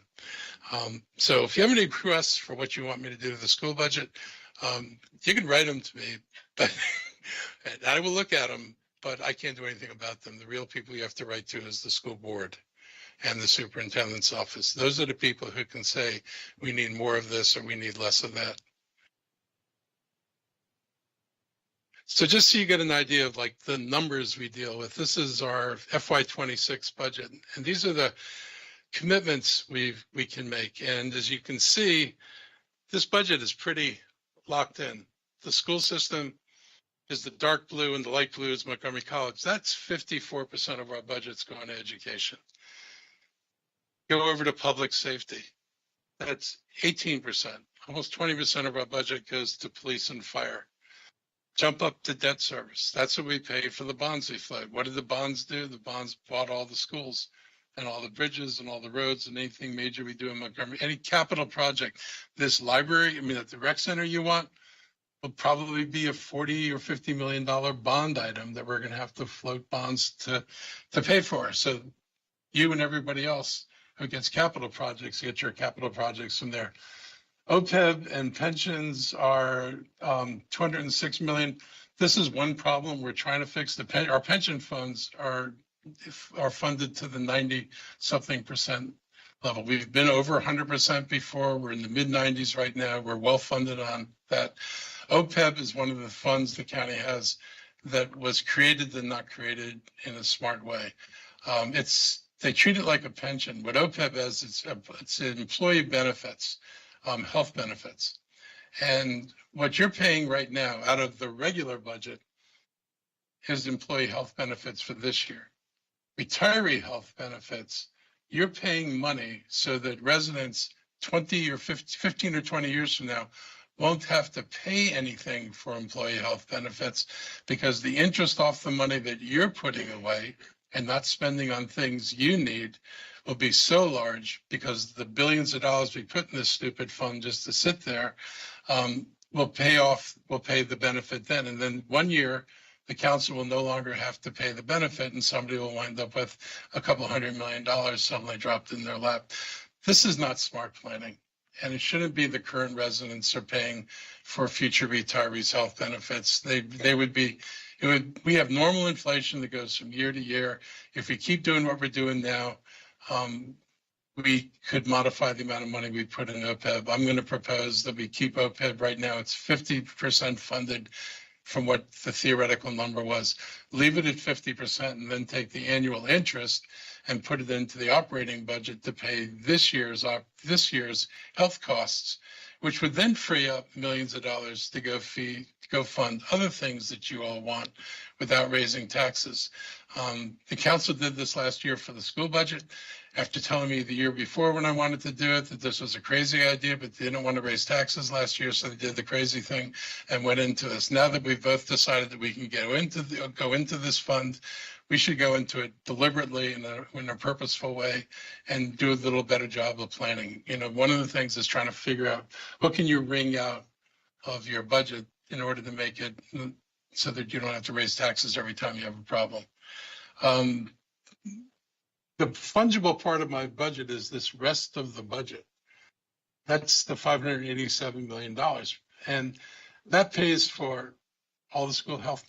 So if you have any requests for what you want me to do to the school budget, you can write them to me, but I will look at them, but I can't do anything about them. The real people you have to write to is the school board and the superintendent's office. Those are the people who can say, we need more of this or we need less of that. So just so you get an idea of like the numbers we deal with, this is our FY26 budget. And these are the commitments we can make. And as you can see, this budget is pretty locked in. The school system is the dark blue, and the light blue is Montgomery College. That's 54% of our budget's going to education. Go over to public safety. That's 18%. Almost 20% of our budget goes to police and fire. Jump up to debt service. That's what we pay for the bonds we float. What did the bonds do? The bonds bought all the schools and all the bridges and all the roads and anything major we do in Montgomery. Any capital project, this library, I mean, at the rec center you want, will probably be a $40 or $50 million bond item that we're going to have to float bonds to pay for. So you and everybody else who gets capital projects, get your capital projects from there. OPEB and pensions are $206 million. This is one problem we're trying to fix. Our pension funds are funded to the 90-something% level. We've been over 100% before. We're in the mid-90s right now. We're well funded on that. OPEB is one of the funds the county has that was created and not created in a smart way. They treat it like a pension. What OPEB is, it's employee benefits, health benefits. And what you're paying right now out of the regular budget is employee health benefits for this year. Retiree health benefits, you're paying money so that residents 20 or 15 or 20 years from now won't have to pay anything for employee health benefits because the interest off the money that you're putting away and not spending on things you need will be so large because the billions of dollars we put in this stupid fund just to sit there will pay the benefit then. And then 1 year, the council will no longer have to pay the benefit and somebody will wind up with a couple $100 million suddenly dropped in their lap. This is not smart planning. And it shouldn't be the current residents are paying for future retirees' health benefits. We have normal inflation that goes from year to year. If we keep doing what we're doing now, we could modify the amount of money we put in OPEB. I'm going to propose that we keep OPEB right now. It's 50% funded from what the theoretical number was. Leave it at 50% and then take the annual interest and put it into the operating budget to pay this year's health costs, which would then free up millions of dollars to go fund other things that you all want without raising taxes. The council did this last year for the school budget after telling me the year before when I wanted to do it that this was a crazy idea, but they didn't want to raise taxes last year, so they did the crazy thing and went into this. Now that we've both decided that we can go into this fund, we should go into it deliberately in a purposeful way and do a little better job of planning. You know, one of the things is trying to figure out what can you wring out of your budget in order to make it so that you don't have to raise taxes every time you have a problem. The fungible part of my budget is this rest of the budget. That's the $587 million. And that pays for all the school health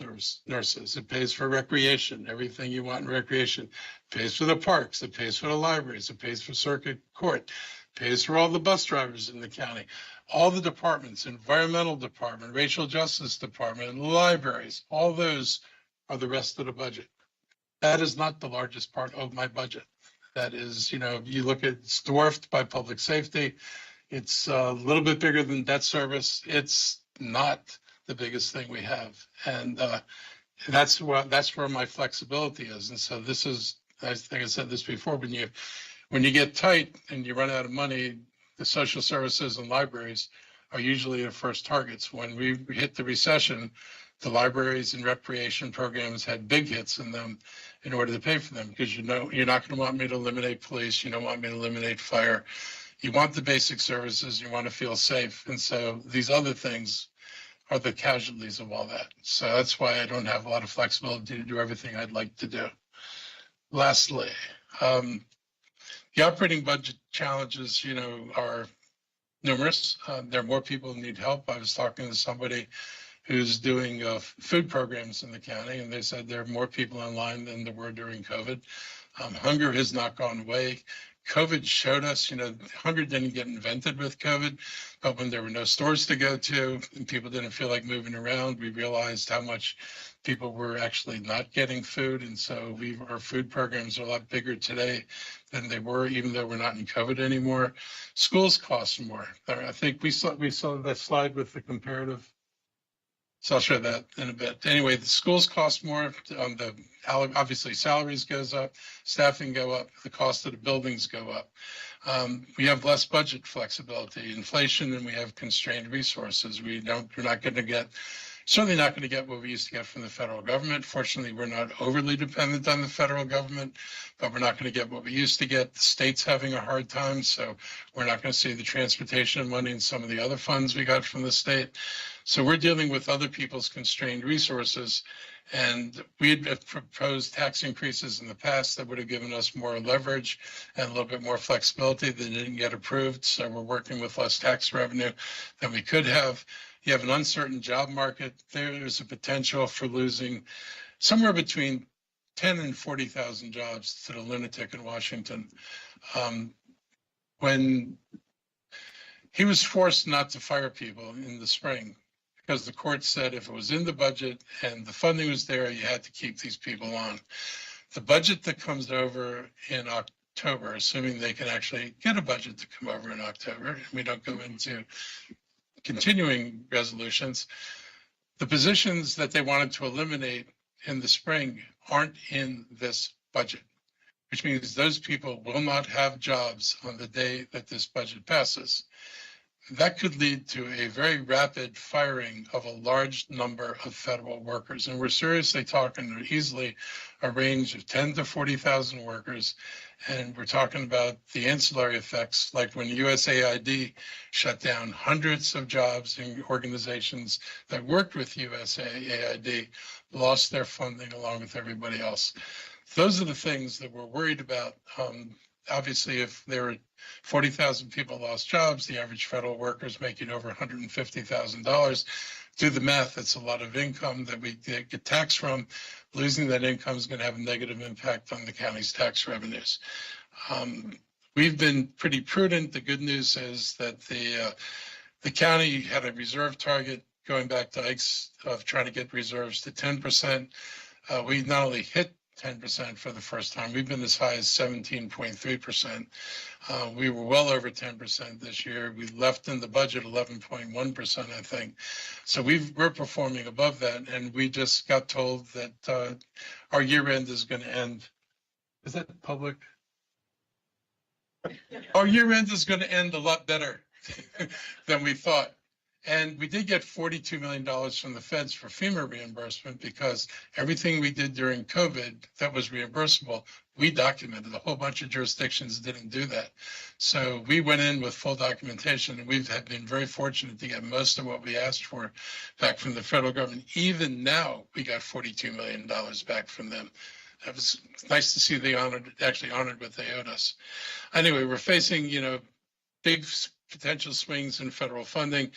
nurses. It pays for recreation, everything you want in recreation. It pays for the parks. It pays for the libraries. It pays for circuit court. It pays for all the bus drivers in the county. All the departments, environmental department, racial justice department, libraries, all those are the rest of the budget. That is not the largest part of my budget. That is, you know, you look at it's dwarfed by public safety. It's a little bit bigger than debt service. It's not the biggest thing we have. And that's where my flexibility is. And so this is, I think I said this before, when you get tight and you run out of money, the social services and libraries are usually the first targets. When we hit the recession, the libraries and recreation programs had big hits in them in order to pay for them, because you know you're not going to want me to eliminate police, you don't want me to eliminate fire. You want the basic services, you want to feel safe. And so these other things are the casualties of all that. So that's why I don't have a lot of flexibility to do everything I'd like to do. Lastly, the operating budget challenges, you know, are numerous. There are more people who need help. I was talking to somebody who's doing food programs in the county, and they said there are more people online than there were during COVID. Hunger has not gone away. COVID showed us, you know, hunger didn't get invented with COVID, but when there were no stores to go to and people didn't feel like moving around, we realized how much people were actually not getting food. And so our food programs are a lot bigger today than they were, even though we're not in COVID anymore. Schools cost more. I think we saw that slide with the comparative. So I'll show that in a bit. Anyway, the schools cost more. Obviously, salaries goes up, staffing go up, the cost of the buildings go up. We have less budget flexibility, inflation, and we have constrained resources. We're not going to get, certainly not going to get what we used to get from the federal government. Fortunately, we're not overly dependent on the federal government, but we're not going to get what we used to get. The state's having a hard time, so we're not going to see the transportation money and some of the other funds we got from the state. So we're dealing with other people's constrained resources. And we had proposed tax increases in the past that would have given us more leverage and a little bit more flexibility that didn't get approved. So we're working with less tax revenue than we could have. You have an uncertain job market. There's a potential for losing somewhere between 10 and 40,000 jobs to the lunatic in Washington. When he was forced not to fire people in the spring, because the court said if it was in the budget and the funding was there, you had to keep these people on. The budget that comes over in October, assuming they can actually get a budget to come over in October, we don't go into continuing resolutions, the positions that they wanted to eliminate in the spring aren't in this budget, which means those people will not have jobs on the day that this budget passes. That could lead to a very rapid firing of a large number of federal workers. And we're seriously talking easily a range of 10 to 40,000 workers. And we're talking about the ancillary effects, like when USAID shut down, hundreds of jobs in organizations that worked with USAID lost their funding along with everybody else. Those are the things that we're worried about. Obviously, if there were 40,000 people lost jobs, the average federal worker is making over $150,000. Do the math, that's a lot of income that we get taxed from. Losing that income is going to have a negative impact on the county's tax revenues. We've been pretty prudent. The good news is that the county had a reserve target going back to Ike's of trying to get reserves to 10%. We not only hit 10% for the first time. We've been as high as 17.3%. We were well over 10% this year. We left in the budget 11.1%, I think. So we're performing above that. And we just got told that our year end is going to end. Is that public? Our year end is going to end a lot better than we thought. And we did get $42 million from the feds for FEMA reimbursement because everything we did during COVID that was reimbursable, we documented. A whole bunch of jurisdictions didn't do that. So we went in with full documentation, and we've been very fortunate to get most of what we asked for back from the federal government. Even now, we got $42 million back from them. That was nice to see they actually honored what they owed us. Anyway, we're facing, big potential swings in federal funding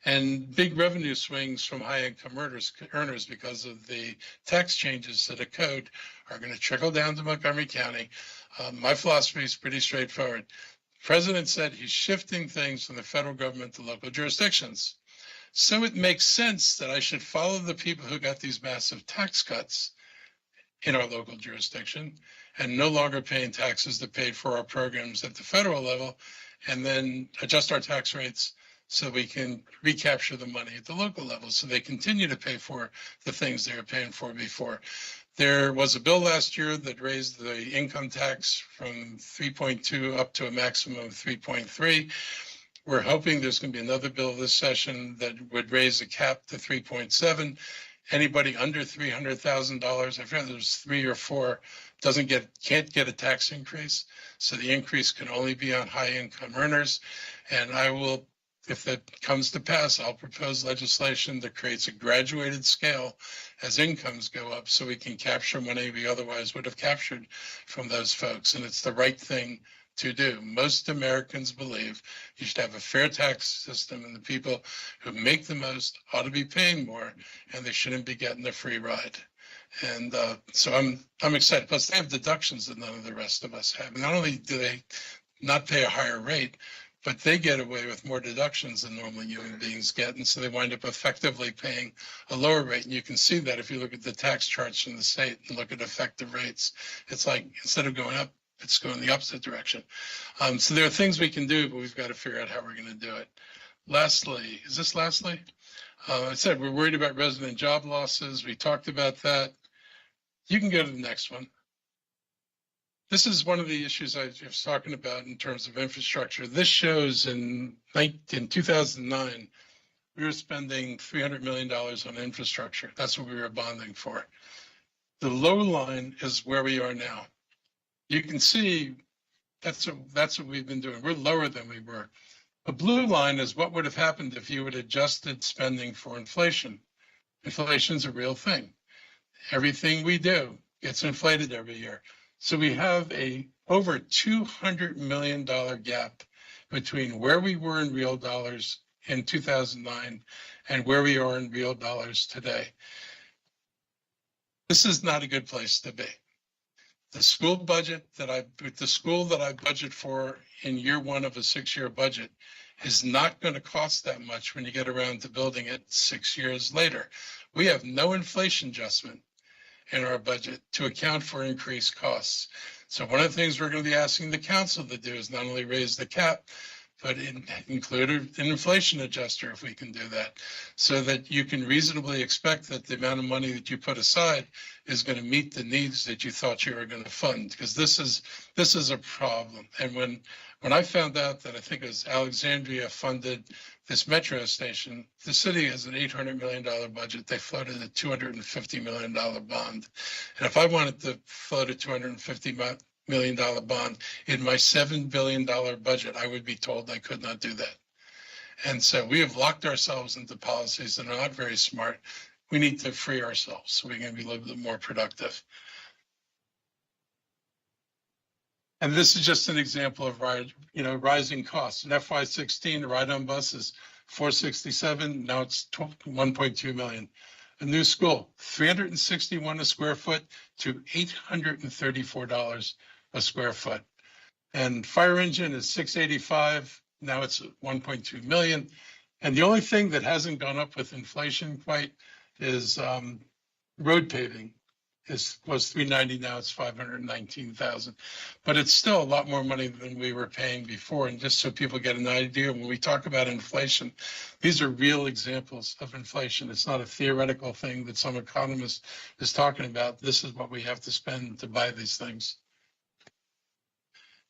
and big revenue swings from high-income earners because of the tax changes to the code are going to trickle down to Montgomery County. My philosophy is pretty straightforward. The president said he's shifting things from the federal government to local jurisdictions. So it makes sense that I should follow the people who got these massive tax cuts in our local jurisdiction and no longer paying taxes that paid for our programs at the federal level, and then adjust our tax rates so we can recapture the money at the local level so they continue to pay for the things they were paying for before. There was a bill last year that raised the income tax from 3.2 up to a maximum of 3.3. We're hoping there's going to be another bill this session that would raise the cap to 3.7. Anybody under $300,000, I forget there's 3 or 4, can't get a tax increase. So the increase can only be on high income earners. And I will, if that comes to pass, I'll propose legislation that creates a graduated scale as incomes go up so we can capture money we otherwise would have captured from those folks. And it's the right thing to do. Most Americans believe you should have a fair tax system, and the people who make the most ought to be paying more, and they shouldn't be getting a free ride. And so I'm excited. Plus, they have deductions that none of the rest of us have. Not only do they not pay a higher rate, but they get away with more deductions than normal human beings get. And so they wind up effectively paying a lower rate. And you can see that if you look at the tax charts from the state and look at effective rates. It's like instead of going up, it's going the opposite direction. So there are things we can do, but we've got to figure out how we're going to do it. Lastly, is this lastly? I said we're worried about resident job losses. We talked about that. You can go to the next one. This is one of the issues I was talking about in terms of infrastructure. This shows in 2009, we were spending $300 million on infrastructure. That's what we were bonding for. The low line is where we are now. You can see that's what we've been doing. We're lower than we were. The blue line is what would have happened if you had adjusted spending for inflation. Inflation's a real thing. Everything we do gets inflated every year. So we have a over $200 million gap between where we were in real dollars in 2009 and where we are in real dollars today. This is not a good place to be. The school budget that I budget for in year one of a 6-year budget is not going to cost that much when you get around to building it 6 years later. We have no inflation adjustment in our budget to account for increased costs. So one of the things we're going to be asking the council to do is not only raise the cap, but include an inflation adjuster if we can do that, so that you can reasonably expect that the amount of money that you put aside is going to meet the needs that you thought you were going to fund, because this is a problem. And when I found out that, I think it was Alexandria funded this metro station, the city has an $800 million budget. They floated a $250 million bond. And if I wanted to float a $250 million bond in my $7 billion budget, I would be told I could not do that. And so we have locked ourselves into policies that are not very smart. We need to free ourselves so we can be a little bit more productive. And this is just an example of rising costs. In FY16, the ride-on bus is $467. Now it's $1.2 million. A new school, $361 a square foot to $834 a square foot. And fire engine is $685. Now it's $1.2 million. And the only thing that hasn't gone up with inflation quite is road paving. Was $390, now it's $519,000, but it's still a lot more money than we were paying before. And just so people get an idea, when we talk about inflation, these are real examples of inflation. It's not a theoretical thing that some economist is talking about. This is what we have to spend to buy these things.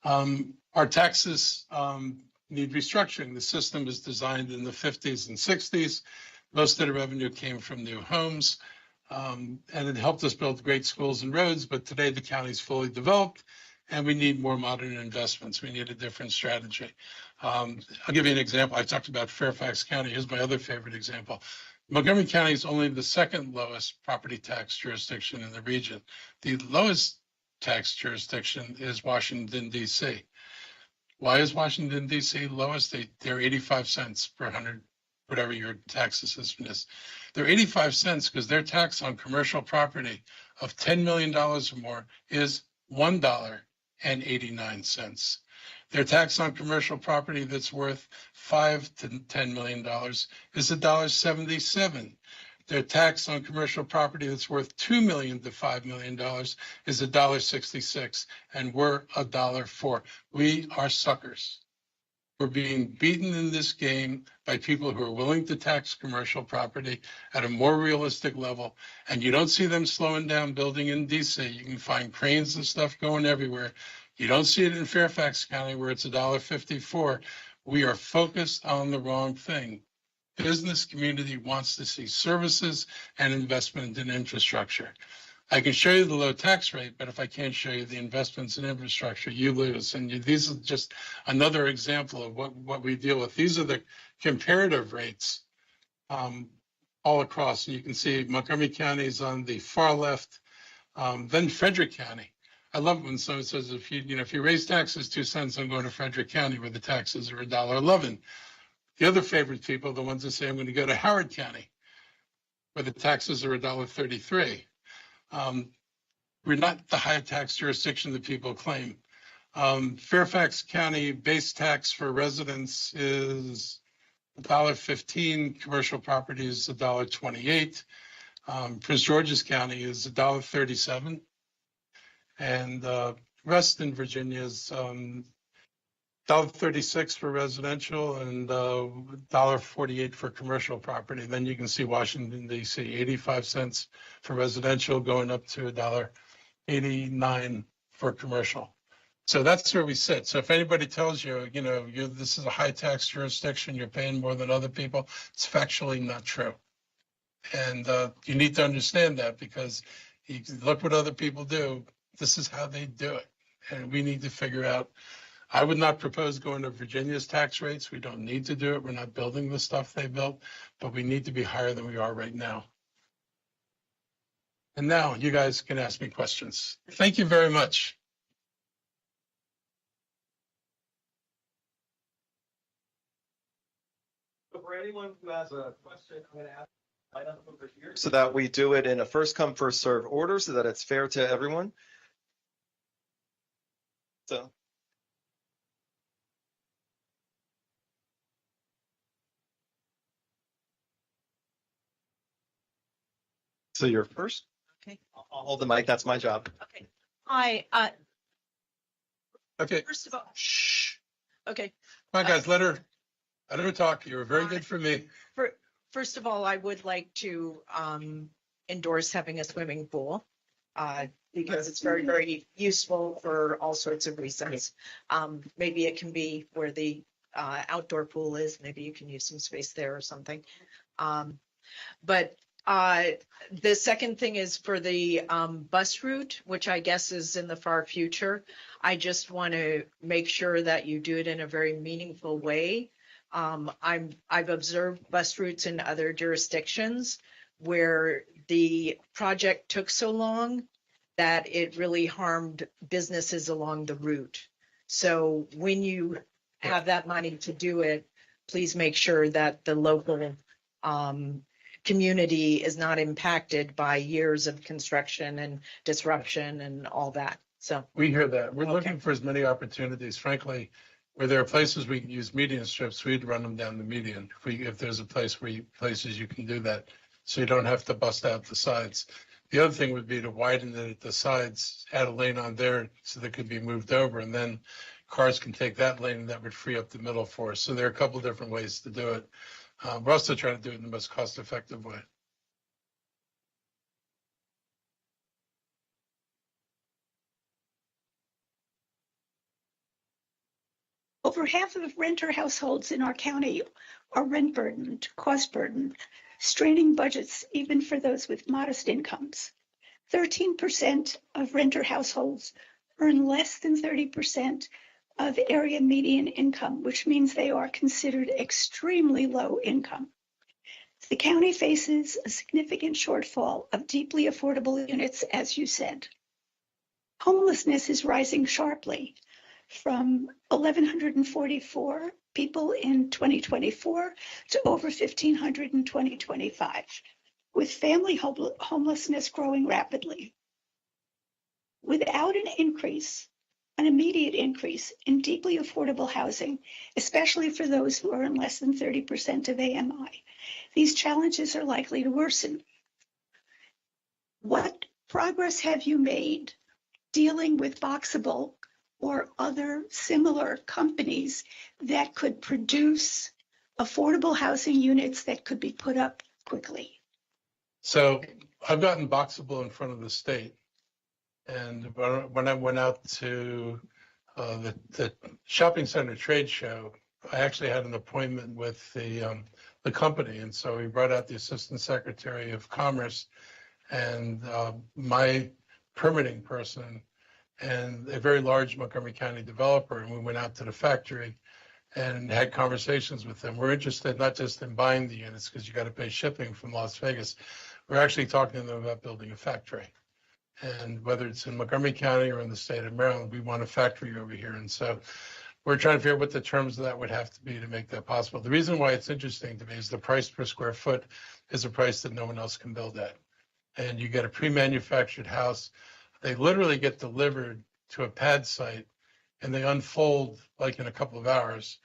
Our taxes need restructuring. The system is designed in the 50s and 60s. Most of the revenue came from new homes. And it helped us build great schools and roads, but today the county's fully developed and we need more modern investments. We need a different strategy. I'll give you an example. I talked about Fairfax County. Here's my other favorite example. Montgomery County is only the second lowest property tax jurisdiction in the region. The lowest tax jurisdiction is Washington, D.C. Why is Washington, D.C. lowest? They're 85 cents per 100, whatever your tax assessment is. They're 85 cents because their tax on commercial property of $10 million or more is $1.89. Their tax on commercial property that's worth $5 to $10 million is $1.77. Their tax on commercial property that's worth $2 million to $5 million is $1.66, and we're $1.04. We are suckers. We're being beaten in this game by people who are willing to tax commercial property at a more realistic level. And you don't see them slowing down building in DC. You can find cranes and stuff going everywhere. You don't see it in Fairfax County where it's $1.54. We are focused on the wrong thing. Business community wants to see services and investment in infrastructure. I can show you the low tax rate, but if I can't show you the investments in infrastructure, you lose. And these are just another example of what we deal with. These are the comparative rates all across. And you can see Montgomery County is on the far left, then Frederick County. I love when someone says, if you raise taxes 2 cents, I'm going to Frederick County where the taxes are $1.11. The other favorite people, the ones that say, I'm going to go to Howard County where the taxes are $1.33. We're not the high tax jurisdiction that people claim. Fairfax County base tax for residents is $1.15. Commercial property is $1.28. Prince George's County is $1.37. And rest in Virginia is $1.36 for residential and $1.48 for commercial property. Then you can see Washington, D.C., 85 cents for residential going up to $1.89 for commercial. So that's where we sit. So if anybody tells you, this is a high tax jurisdiction, you're paying more than other people, it's factually not true. And you need to understand that because you look what other people do. This is how they do it. And we need to figure out. I would not propose going to Virginia's tax rates. We don't need to do it. We're not building the stuff they built, but we need to be higher than we are right now. And now you guys can ask me questions. Thank you very much. So for anyone who has a question, I'm going to ask over here so that we do it in a first come, first serve order so that it's fair to everyone. So you're first. Okay. I'll hold the mic. That's my job. Okay. Hi. Okay. First of all, Shh. okay. Come on, guys, let her talk. You were very good for me. First of all, I would like to endorse having a swimming pool because it's very, very useful for all sorts of reasons. Maybe it can be where the outdoor pool is. Maybe you can use some space there or something. But the second thing is for the bus route, which I guess is in the far future. I just want to make sure that you do it in a very meaningful way. I've observed bus routes in other jurisdictions where the project took so long that it really harmed businesses along the route. So when you have that money to do it, please make sure that the local community is not impacted by years of construction and disruption and all that. So We hear that. We're Okay. looking for as many opportunities, frankly, where there are places we can use median strips, we'd run them down the median. If there's a place places you can do that, so you don't have to bust out the sides. The other thing would be to widen it at the sides, add a lane on there so that could be moved over, and then cars can take that lane and that would free up the middle for us. So there are a couple different ways to do it. We're also trying to do it in the most cost-effective way. Over half of renter households in our county are rent burdened, cost burdened, straining budgets even for those with modest incomes. 13% of renter households earn less than 30% of area median income, which means they are considered extremely low income. The county faces a significant shortfall of deeply affordable units, as you said. Homelessness is rising sharply from 1,144 people in 2024 to over 1,500 in 2025, with family homelessness growing rapidly. Without an immediate increase in deeply affordable housing, especially for those who earn less than 30% of AMI, these challenges are likely to worsen. What progress have you made dealing with Boxable or other similar companies that could produce affordable housing units that could be put up quickly? So I've gotten Boxable in front of the state. And when I went out to the shopping center trade show, I actually had an appointment with the company. And so we brought out the Assistant Secretary of Commerce and my permitting person and a very large Montgomery County developer. And we went out to the factory and had conversations with them. We're interested not just in buying the units because you got to pay shipping from Las Vegas. We're actually talking to them about building a factory. And whether it's in Montgomery County or in the state of Maryland, we want a factory over here. And so we're trying to figure out what the terms of that would have to be to make that possible. The reason why it's interesting to me is the price per square foot is a price that no one else can build at. And you get a pre-manufactured house. They literally get delivered to a pad site and they unfold like in a couple of hours.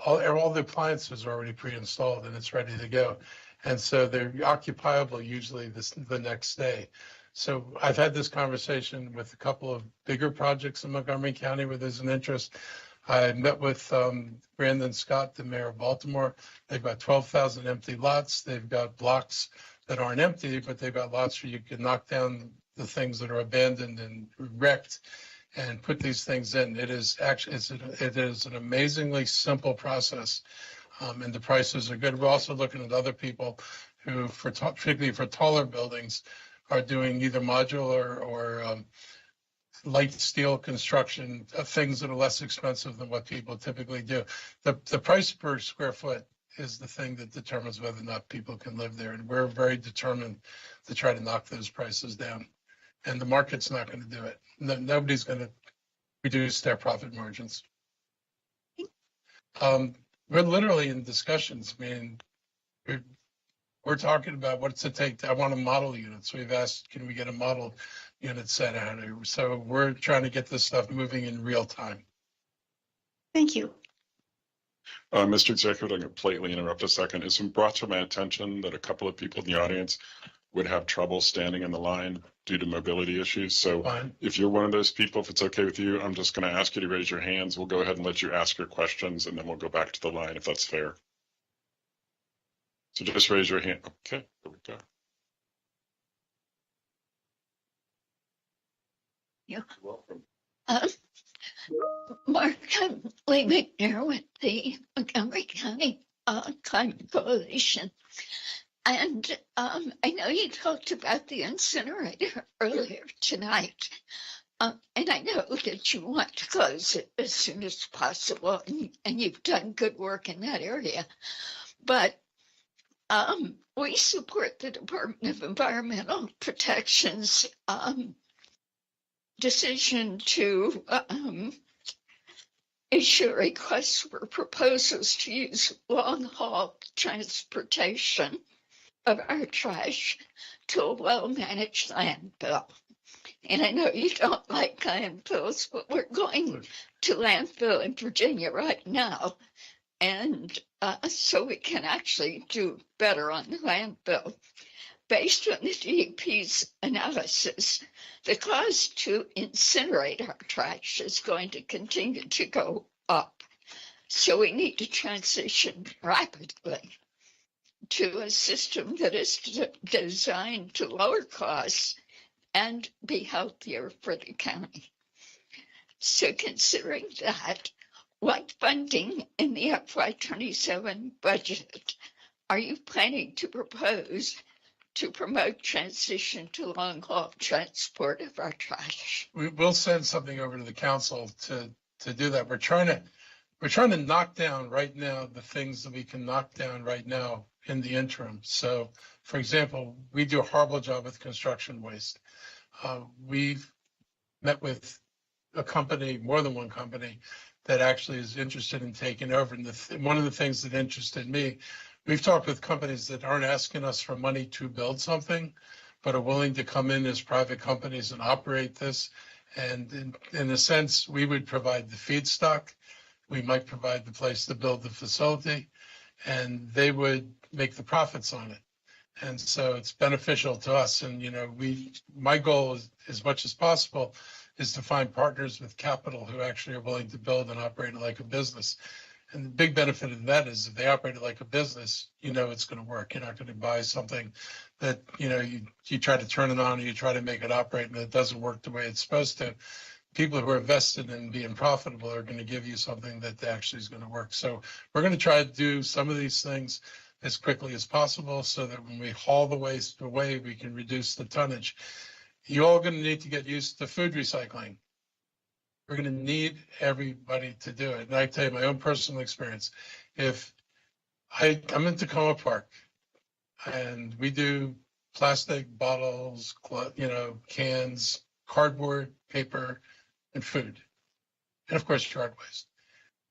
All the appliances are already pre-installed and it's ready to go. And so they're occupiable usually the next day. So I've had this conversation with a couple of bigger projects in Montgomery County where there's an interest. I met with Brandon Scott, the mayor of Baltimore. They've got 12,000 empty lots. They've got blocks that aren't empty, but they've got lots where you can knock down the things that are abandoned and wrecked and put these things in. It is an amazingly simple process, and the prices are good. We're also looking at other people who, particularly for taller buildings, are doing either modular or light steel construction, things that are less expensive than what people typically do. The price per square foot is the thing that determines whether or not people can live there. And we're very determined to try to knock those prices down. And the market's not going to do it. Nobody's going to reduce their profit margins. We're literally in discussions. I mean, we're talking about what's it take. I want a model unit. So we've asked, can we get a model unit set out here? So we're trying to get this stuff moving in real time. Thank you. Mr. Executive, I'm going to politely interrupt a second. It's been brought to my attention that a couple of people in the audience would have trouble standing in the line due to mobility issues. So Fine. if you're one of those people, if it's okay with you, I'm just going to ask you to raise your hands. We'll go ahead and let you ask your questions, and then we'll go back to the line if that's fair. So just raise your hand. Okay, there we go. Yeah. Welcome. Mark, I'm Lee McNair with the Montgomery County Climate Coalition. And I know you talked about the incinerator earlier tonight. And I know that you want to close it as soon as possible, and you've done good work in that area. But we support the Department of Environmental Protection's decision to issue requests for proposals to use long-haul transportation of our trash to a well-managed landfill. And I know you don't like landfills, but we're going to landfill in Virginia right now. And so we can actually do better on the landfill. Based on the DEP's analysis, the cost to incinerate our trash is going to continue to go up. So we need to transition rapidly to a system that is designed to lower costs and be healthier for the county. So considering that, what funding in the FY27 budget are you planning to propose to promote transition to long-haul transport of our trash? We will send something over to the council to do that. We're trying to knock down right now the things that we can knock down right now in the interim. So, for example, we do a horrible job with construction waste. We've met with a company, more than one company, that actually is interested in taking over. And one of the things that interested me, we've talked with companies that aren't asking us for money to build something, but are willing to come in as private companies and operate this. And in a sense, we would provide the feedstock. We might provide the place to build the facility, and they would make the profits on it. And so it's beneficial to us. And, you know, my goal is, as much as possible, is to find partners with capital who actually are willing to build and operate it like a business. And the big benefit of that is if they operate it like a business, you know it's going to work. You're not going to buy something that, you know, you try to turn it on and you try to make it operate and it doesn't work the way it's supposed to. People who are vested in being profitable are going to give you something that actually is going to work. So we're going to try to do some of these things as quickly as possible so that when we haul the waste away, we can reduce the tonnage. You're all going to need to get used to food recycling. We're going to need everybody to do it. And I tell you my own personal experience. If I'm in Tacoma Park and we do plastic bottles, you know, cans, cardboard, paper, and food, and of course yard waste.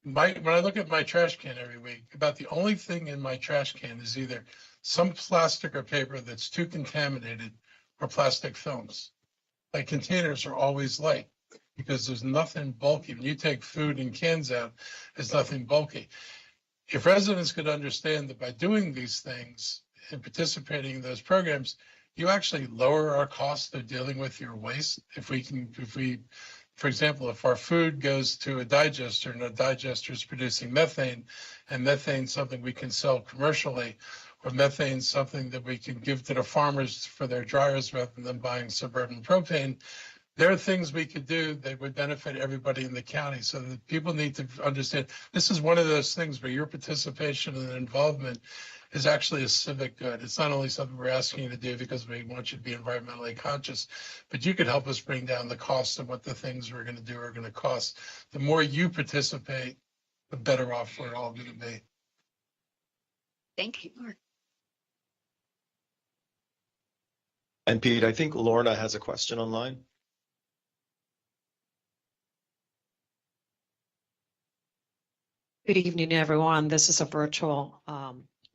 When I look at my trash can every week, about the only thing in my trash can is either some plastic or paper that's too contaminated or plastic films. My containers are always light because there's nothing bulky. When you take food and cans out, there's nothing bulky. If residents could understand that by doing these things and participating in those programs, you actually lower our cost of dealing with your waste. If we, for example, if our food goes to a digester and a digester is producing methane, and methane is something we can sell commercially, or methane is something that we can give to the farmers for their dryers rather than buying suburban propane, there are things we could do that would benefit everybody in the county. So that people need to understand this is one of those things where your participation and involvement is actually a civic good. It's not only something we're asking you to do because we want you to be environmentally conscious, but you could help us bring down the cost of what the things we're going to do are going to cost. The more you participate, the better off we're all going to be. Thank you, Mark. And Pete, I think Lorna has a question online. Good evening, everyone. This is a virtual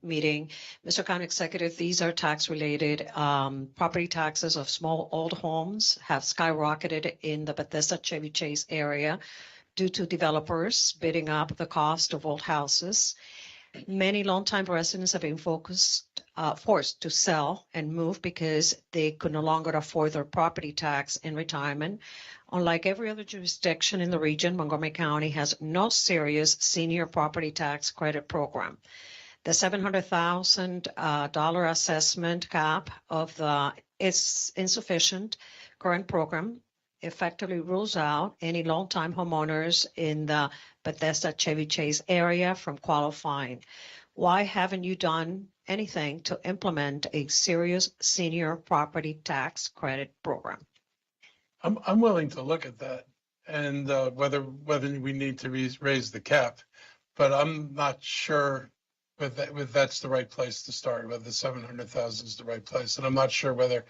meeting. Mr. County Executive, these are tax related. Property taxes of small old homes have skyrocketed in the Bethesda-Chevy Chase area due to developers bidding up the cost of old houses. Many longtime residents have been forced to sell and move because they could no longer afford their property tax in retirement. Unlike every other jurisdiction in the region, Montgomery County has no serious senior property tax credit program. The $700,000 assessment cap is insufficient. Current program effectively rules out any longtime homeowners in the Bethesda-Chevy Chase area from qualifying. Why haven't you done anything to implement a serious senior property tax credit program? I'm willing to look at that and whether we need to raise the cap, but I'm not sure whether that's the right place to start, whether the 700,000 is the right place. And I'm not sure whether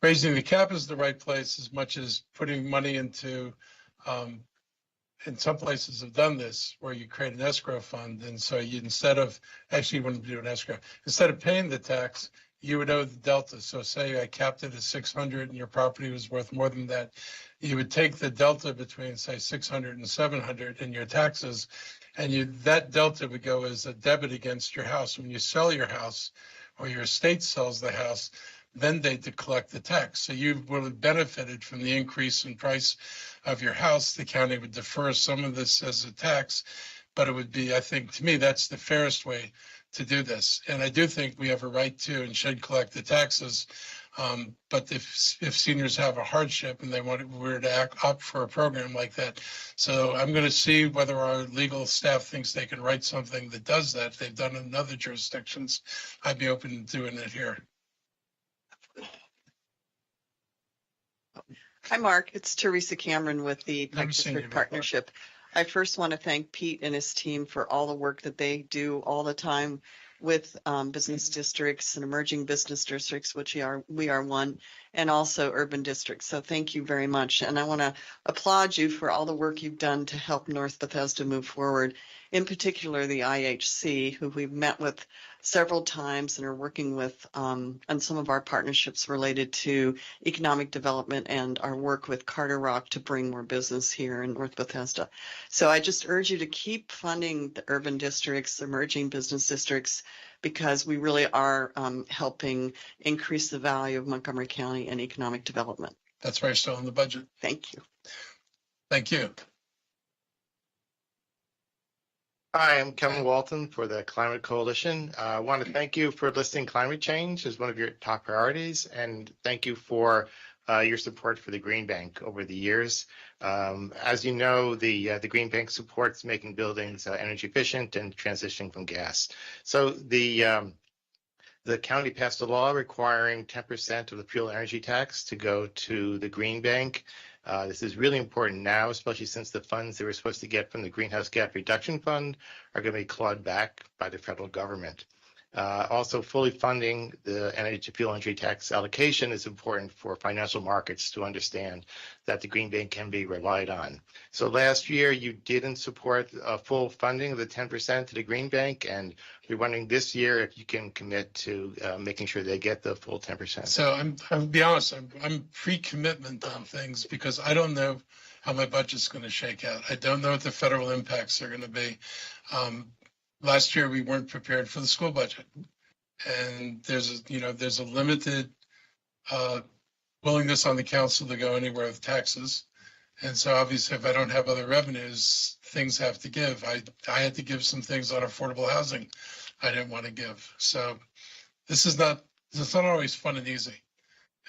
raising the cap is the right place as much as putting money into, in some places have done this where you create an escrow fund. And so you, instead of do an escrow, instead of paying the tax, you would owe the delta. So say I capped it at 600 and your property was worth more than that. You would take the delta between say 600 and 700 in your taxes, and that delta would go as a debit against your house. When you sell your house or your estate sells the house, then they collect the tax. So you would have benefited from the increase in price of your house. The county would defer some of this as a tax, but it would be, I think, to me, that's the fairest way to do this. And I do think we have a right to and should collect the taxes. But if seniors have a hardship and we're to opt for a program like that. So I'm going to see whether our legal staff thinks they can write something that does that. They've done it in other jurisdictions. I'd be open to doing it here. Hi, Mark. It's Teresa Cameron with the Never Pike seen you District before. Partnership. I first want to thank Pete and his team for all the work that they do all the time with business districts and emerging business districts, which we are one, and also urban districts. So thank you very much. And I want to applaud you for all the work you've done to help North Bethesda move forward, in particular the IHC, who we've met with several times and are working with on some of our partnerships related to economic development and our work with Carter Rock to bring more business here in North Bethesda. So I just urge you to keep funding the urban districts, emerging business districts, because we really are helping increase the value of Montgomery County and economic development. That's why it's still in the budget. Thank you. Thank you. Hi, I'm Kevin Walton for the Climate Coalition. I want to thank you for listing climate change as one of your top priorities, and thank you for your support for the Green Bank over the years. As you know, the Green Bank supports making buildings energy efficient and transitioning from gas. So the county passed a law requiring 10% of the fuel energy tax to go to the Green Bank. This is really important now, especially since the funds they were supposed to get from the Greenhouse Gas Reduction Fund are going to be clawed back by the federal government. Also, fully funding the fuel energy tax allocation is important for financial markets to understand that the Green Bank can be relied on. So last year, you didn't support full funding of the 10% to the Green Bank, and we're wondering this year if you can commit to making sure they get the full 10%. So I'll be honest, I'm pre-commitment on things because I don't know how my budget's going to shake out. I don't know what the federal impacts are going to be. Last year, we weren't prepared for the school budget, and there's a limited willingness on the council to go anywhere with taxes. And so obviously, if I don't have other revenues, things have to give. I had to give some things on affordable housing I didn't want to give. So it's not always fun and easy.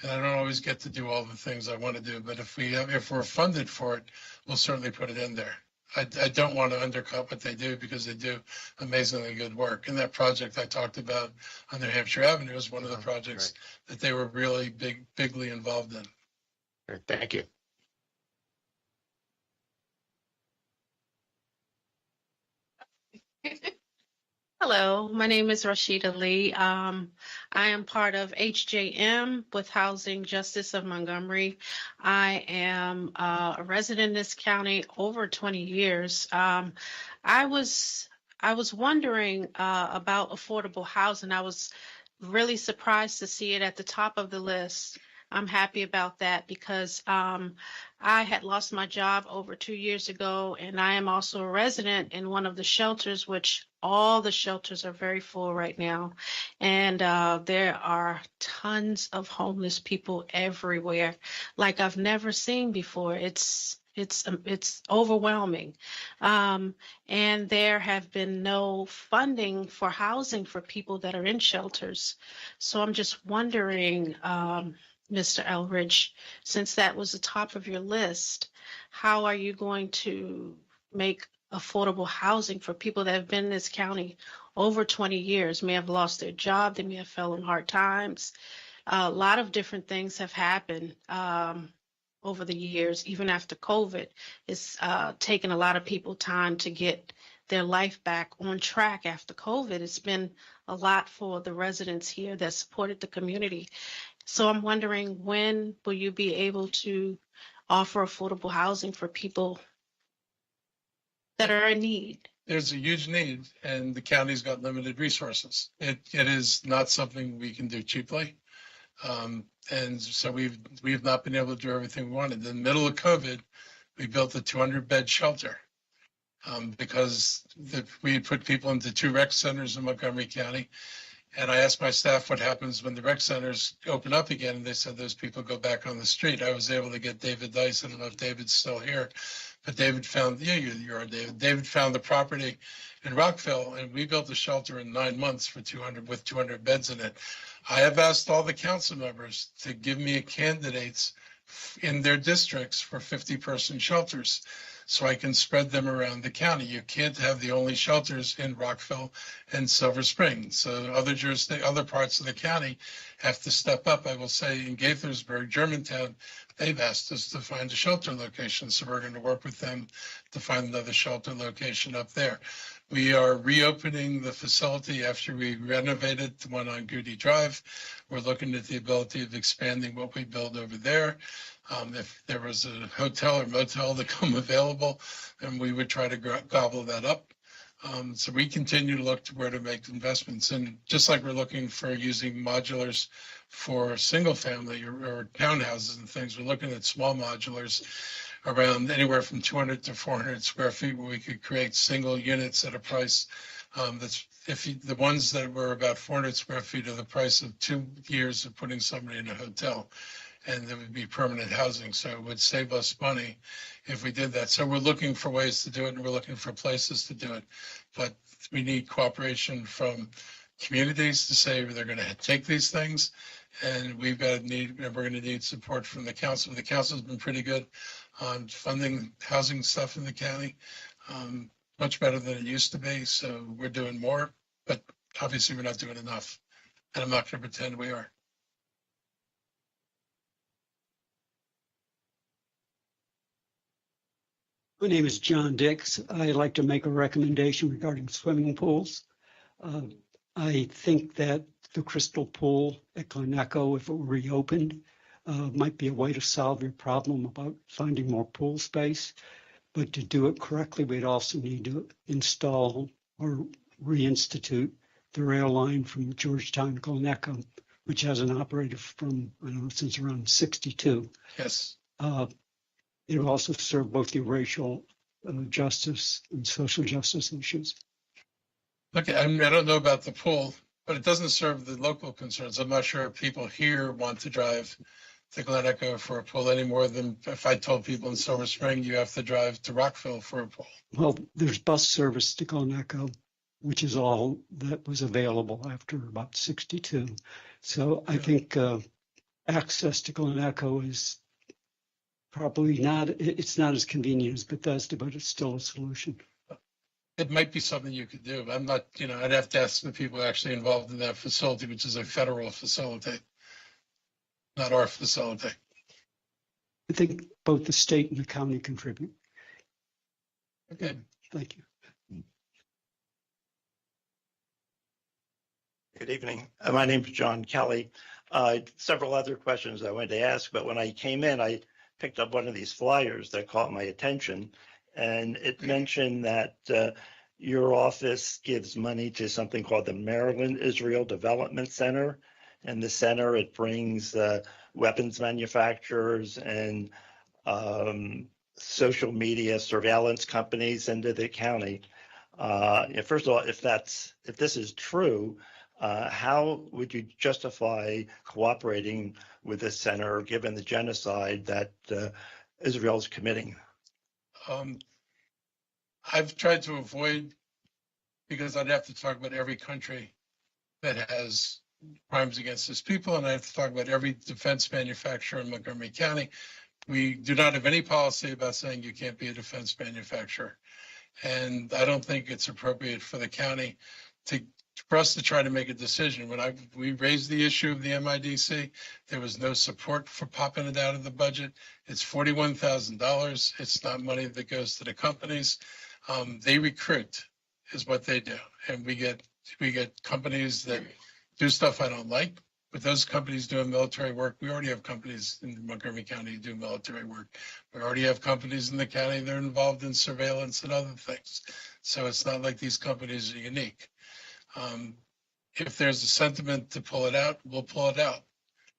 And I don't always get to do all the things I want to do. But if we're funded for it, we'll certainly put it in there. I don't want to undercut what they do because they do amazingly good work. And that project I talked about on New Hampshire Avenue is one of the projects that they were really bigly involved in. Great. Thank you. Hello, my name is Rashida Lee. I am part of HJM with Housing Justice of Montgomery. I am a resident in this county over 20 years. I was wondering about affordable housing. I was really surprised to see it at the top of the list. I'm happy about that because I had lost my job over 2 years ago, and I am also a resident in one of the shelters, which all the shelters are very full right now. And there are tons of homeless people everywhere, like I've never seen before. It's overwhelming. And there have been no funding for housing for people that are in shelters. So I'm just wondering, Mr. Elridge, since that was the top of your list, how are you going to make affordable housing for people that have been in this county over 20 years, may have lost their job, they may have fell in hard times. A lot of different things have happened over the years, even after COVID. It's taken a lot of people time to get their life back on track after COVID. It's been a lot for the residents here that supported the community. So I'm wondering, when will you be able to offer affordable housing for people that are in need? There's a huge need, and the county's got limited resources. It is not something we can do cheaply. And so we've not been able to do everything we wanted. In the middle of COVID, we built a 200-bed shelter because we put people into 2 rec centers in Montgomery County. And I asked my staff what happens when the rec centers open up again, and they said those people go back on the street. I was able to get David Dice. I don't know if David's still here, but David found, you're David. David found the property in Rockville, and we built a shelter in 9 months with 200 beds in it. I have asked all the council members to give me candidates in their districts for 50-person shelters, so I can spread them around the county. You can't have the only shelters in Rockville and Silver Spring. So other parts of the county have to step up. I will say in Gaithersburg, Germantown, they've asked us to find a shelter location. So we're going to work with them to find another shelter location up there. We are reopening the facility after we renovated the one on Goody Drive. We're looking at the ability of expanding what we build over there. If there was a hotel or motel to come available, then we would try to gobble that up. So we continue to look to where to make investments. And just like we're looking for using modulars for single family or townhouses and things, we're looking at small modulars around anywhere from 200 to 400 square feet where we could create single units at a price that's, the ones that were about 400 square feet are the price of 2 years of putting somebody in a hotel. And there would be permanent housing. So it would save us money if we did that. So we're looking for ways to do it, and we're looking for places to do it. But we need cooperation from communities to say they're going to take these things. And we're going to need support from the council. The council's been pretty good on funding housing stuff in the county, much better than it used to be. So we're doing more, but obviously we're not doing enough. And I'm not going to pretend we are. My name is John Dix. I'd like to make a recommendation regarding swimming pools. I think that the Crystal Pool at Glen Echo, if it were reopened, might be a way to solve your problem about finding more pool space. But to do it correctly, we'd also need to install or reinstitute the rail line from Georgetown to Glen Echo, which hasn't operated from, I don't know, since around 62. Yes. It will also serve both the racial justice and social justice issues. Look, I don't know about the pool, but it doesn't serve the local concerns. I'm not sure if people here want to drive to Glen Echo for a pool any more than if I told people in Silver Spring, you have to drive to Rockville for a pool. Well, there's bus service to Glen Echo, which is all that was available after about 62. So I think access to Glen Echo is probably not, it's not as convenient as Bethesda, but it's still a solution. It might be something you could do. I'm not, I'd have to ask the people actually involved in that facility, which is a federal facility, not our facility. I think both the state and the county contribute. Okay. Thank you. Good evening. My name is John Kelly. Several other questions I wanted to ask, but when I came in, I picked up one of these flyers that caught my attention, and it mentioned that your office gives money to something called the Maryland Israel Development Center. And the center, it brings weapons manufacturers and social media surveillance companies into the county. First of all, if this is true, how would you justify cooperating with this center given the genocide that Israel is committing? I've tried to avoid, because I'd have to talk about every country that has crimes against its people, and I have to talk about every defense manufacturer in Montgomery County. We do not have any policy about saying you can't be a defense manufacturer. And I don't think it's appropriate for the county for us to try to make a decision. When we raised the issue of the MIDC, there was no support for popping it out of the budget. It's $41,000. It's not money that goes to the companies. They recruit is what they do. And we get companies that do stuff I don't like, but those companies doing military work, we already have companies in Montgomery County who do military work. We already have companies in the county that are involved in surveillance and other things. So it's not like these companies are unique. If there's a sentiment to pull it out, we'll pull it out.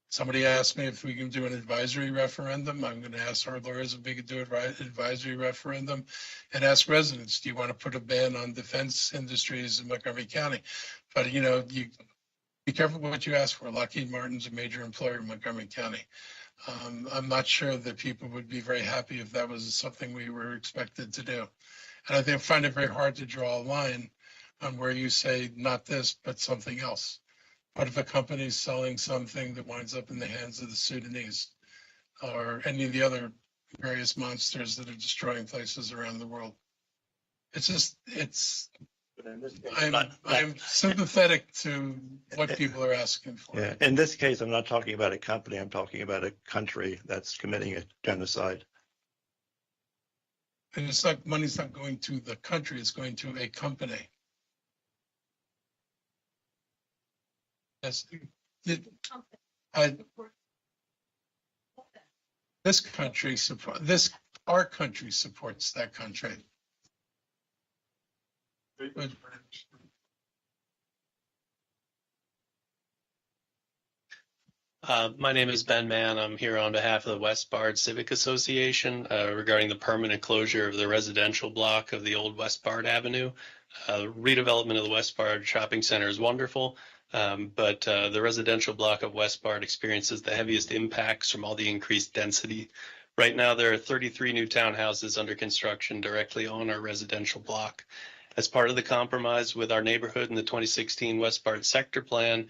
Somebody asked me if we can do an advisory referendum. I'm going to ask our lawyers if we could do an advisory referendum and ask residents, do you want to put a ban on defense industries in Montgomery County? But, you be careful what you ask for. Lockheed Martin's a major employer in Montgomery County. I'm not sure that people would be very happy if that was something we were expected to do. And I find it very hard to draw a line on where you say not this, but something else. What if a company is selling something that winds up in the hands of the Sudanese or any of the other various monsters that are destroying places around the world? I'm sympathetic to what people are asking for. Yeah. In this case, I'm not talking about a company. I'm talking about a country that's committing a genocide. And it's like money's not going to the country, it's going to a company. Yes. Our country supports that country. My name is Ben Mann. I'm here on behalf of the West Bard Civic Association regarding the permanent closure of the residential block of the old West Bard Avenue. Redevelopment of the West Bard Shopping Center is wonderful, but the residential block of West Bard experiences the heaviest impacts from all the increased density. Right now, there are 33 new townhouses under construction directly on our residential block. As part of the compromise with our neighborhood in the 2016 West Bard Sector Plan,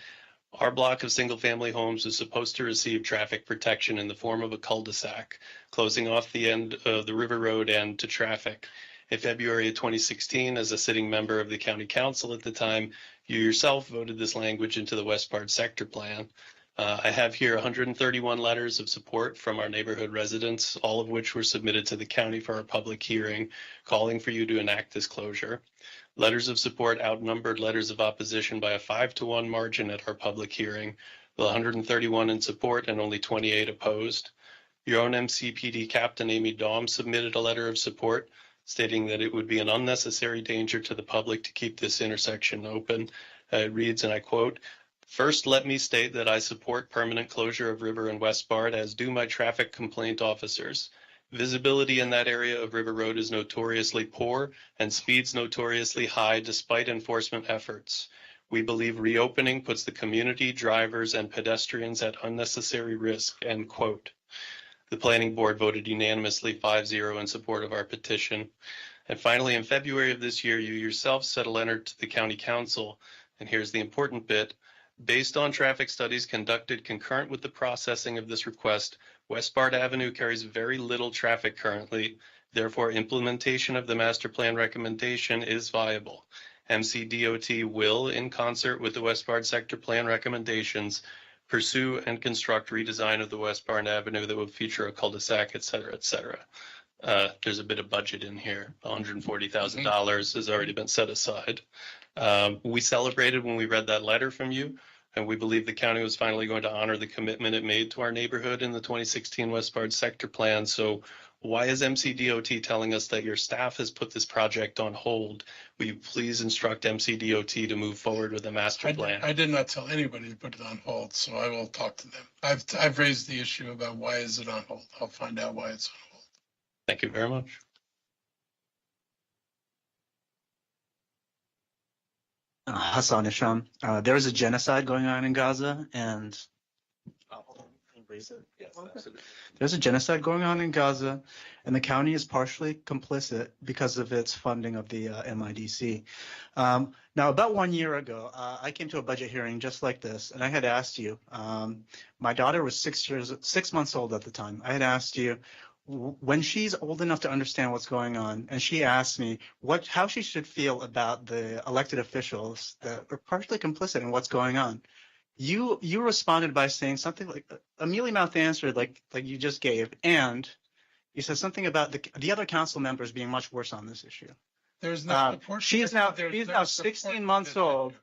our block of single-family homes is supposed to receive traffic protection in the form of a cul-de-sac, closing off the end of the River Road end to traffic. In February of 2016, as a sitting member of the county council at the time, you yourself voted this language into the West Bard Sector Plan. I have here 131 letters of support from our neighborhood residents, all of which were submitted to the county for a public hearing, calling for you to enact this closure. Letters of support outnumbered letters of opposition by a 5-to-1 margin at our public hearing, with 131 in support and only 28 opposed. Your own MCPD captain, Amy Daum, submitted a letter of support, stating that it would be an unnecessary danger to the public to keep this intersection open. It reads, and I quote, "First, let me state that I support permanent closure of River and West Bard, as do my traffic complaint officers. Visibility in that area of River Road is notoriously poor and speeds notoriously high despite enforcement efforts. We believe reopening puts the community, drivers, and pedestrians at unnecessary risk," end quote. The planning board voted unanimously 5-0 in support of our petition. And finally, in February of this year, you yourself sent a letter to the county council, and here's the important bit. Based on traffic studies conducted concurrent with the processing of this request, West Bard Avenue carries very little traffic currently. Therefore, implementation of the master plan recommendation is viable. MCDOT will, in concert with the West Bard Sector Plan recommendations, pursue and construct redesign of the West Bard Avenue that will feature a cul-de-sac, et cetera, et cetera. There's a bit of budget in here. $140,000 has already been set aside. We celebrated when we read that letter from you, and we believe the county was finally going to honor the commitment it made to our neighborhood in the 2016 West Bard Sector Plan. So Why is MCDOT telling us that your staff has put this project on hold? Will you please instruct MCDOT to move forward with a master plan? I did not tell anybody to put it on hold, so I will talk to them. I've raised the issue about why is it on hold. I'll find out why it's on hold. Thank you very much. Hassan Isham. There is a genocide going on in Gaza, and there's a genocide going on in Gaza, and the county is partially complicit because of its funding of the MIDC. Now, about 1 year ago, I came to a budget hearing just like this, and I had asked you, my daughter was 6 months old at the time. I had asked you, when she's old enough to understand what's going on, and she asked me how she should feel about the elected officials that are partially complicit in what's going on. You responded by saying something like a mealy-mouthed answer like you just gave, and you said something about the other council members being much worse on this issue. There's no support. She's now 16 months old.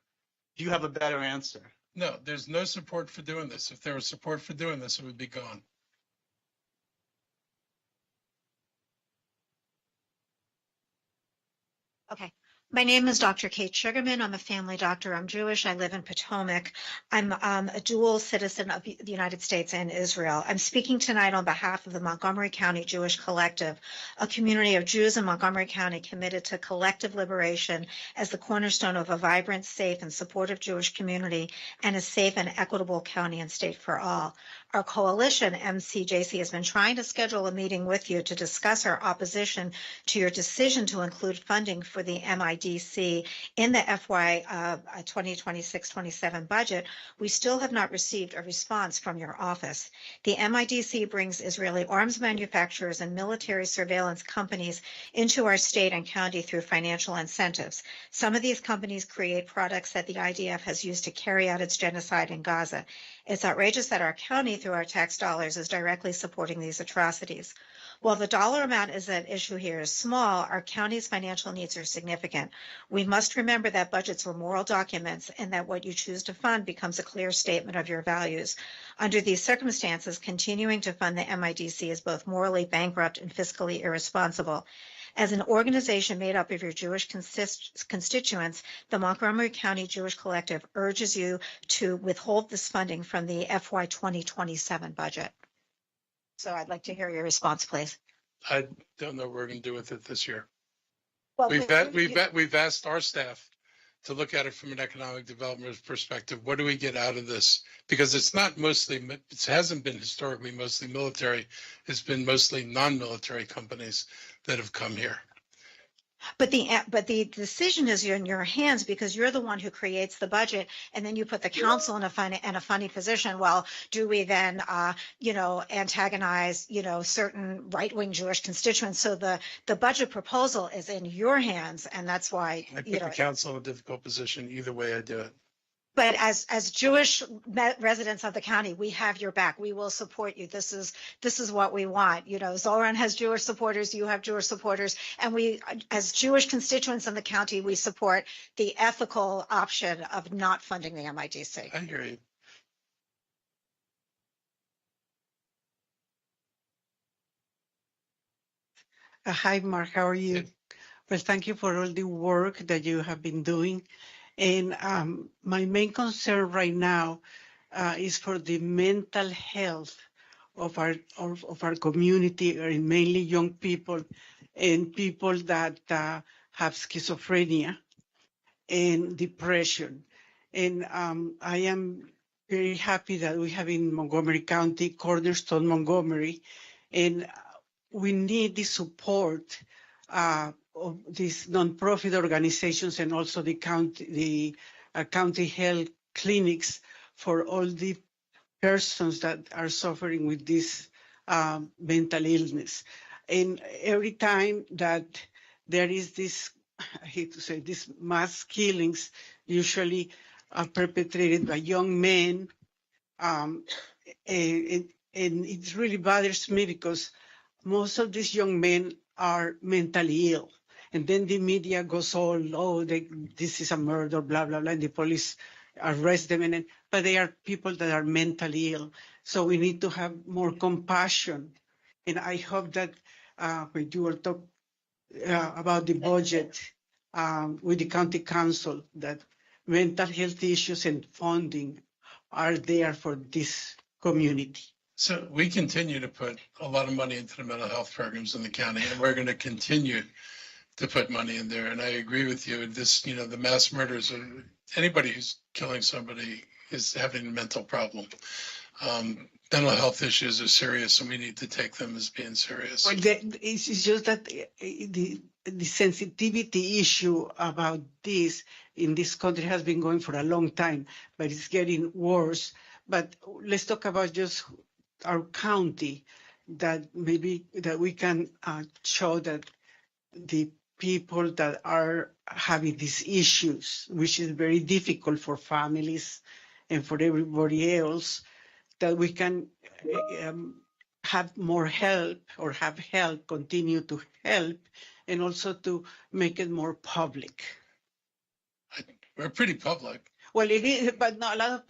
Do you have a better answer? No, there's no support for doing this. If there was support for doing this, it would be gone. Okay. My name is Dr. Kate Sugarman. I'm a family doctor. I'm Jewish. I live in Potomac. I'm a dual citizen of the United States and Israel. I'm speaking tonight on behalf of the Montgomery County Jewish Collective, a community of Jews in Montgomery County committed to collective liberation as the cornerstone of a vibrant, safe, and supportive Jewish community and a safe and equitable county and state for all. Our coalition, MCJC, has been trying to schedule a meeting with you to discuss our opposition to your decision to include funding for the MIDC in the FY 2026-27 budget. We still have not received a response from your office. The MIDC brings Israeli arms manufacturers and military surveillance companies into our state and county through financial incentives. Some of these companies create products that the IDF has used to carry out its genocide in Gaza. It's outrageous that our county, through our tax dollars, is directly supporting these atrocities. While the dollar amount is at issue here is small, our county's financial needs are significant. We must remember that budgets are moral documents and that what you choose to fund becomes a clear statement of your values. Under these circumstances, continuing to fund the MIDC is both morally bankrupt and fiscally irresponsible. As an organization made up of your Jewish constituents, the Montgomery County Jewish Collective urges you to withhold this funding from the FY 2027 budget. So I'd like to hear your response, please. I don't know what we're going to do with it this year. Well, We've asked our staff to look at it from an economic development perspective. What do we get out of this? Because it hasn't been historically mostly military. It's been mostly non-military companies that have come here. But the decision is in your hands because you're the one who creates the budget, and then you put the council in a funny position. Well, do we then, antagonize, certain right-wing Jewish constituents? So the budget proposal is in your hands, and that's why I put the council in a difficult position either way I do it. But as Jewish residents of the county, we have your back. We will support you. This is what we want. Zoran has Jewish supporters. You have Jewish supporters. And we, as Jewish constituents in the county, we support the ethical option of not funding the MIDC. I hear you. Hi, Mark. How are you? Well, thank you for all the work that you have been doing. And my main concern right now is for the mental health of our community, and mainly young people and people that have schizophrenia and depression. And I am very happy that we have in Montgomery County, Cornerstone Montgomery, and we need the support of these nonprofit organizations and also the county health clinics for all the persons that are suffering with this mental illness. And every time that there is this, I hate to say, these mass killings, usually perpetrated by young men, and it really bothers me because most of these young men are mentally ill. And then the media goes all, this is a murder, blah, blah, blah, and the police arrest them. But they are people that are mentally ill. So we need to have more compassion. And I hope that when you were talking about the budget with the county council, that mental health issues and funding are there for this community. So we continue to put a lot of money into the mental health programs in the county, and we're going to continue to put money in there. And I agree with you. This, the mass murders, anybody who's killing somebody is having a mental problem. Mental health issues are serious, and we need to take them as being serious. Well, it's just that the sensitivity issue about this in this country has been going for a long time, but it's getting worse. But let's talk about just our county, that maybe that we can show that the people that are having these issues, which is very difficult for families and for everybody else, that we can have more help or have help, continue to help, and also to make it more public. We're pretty public. Well, it is, but no, a lot of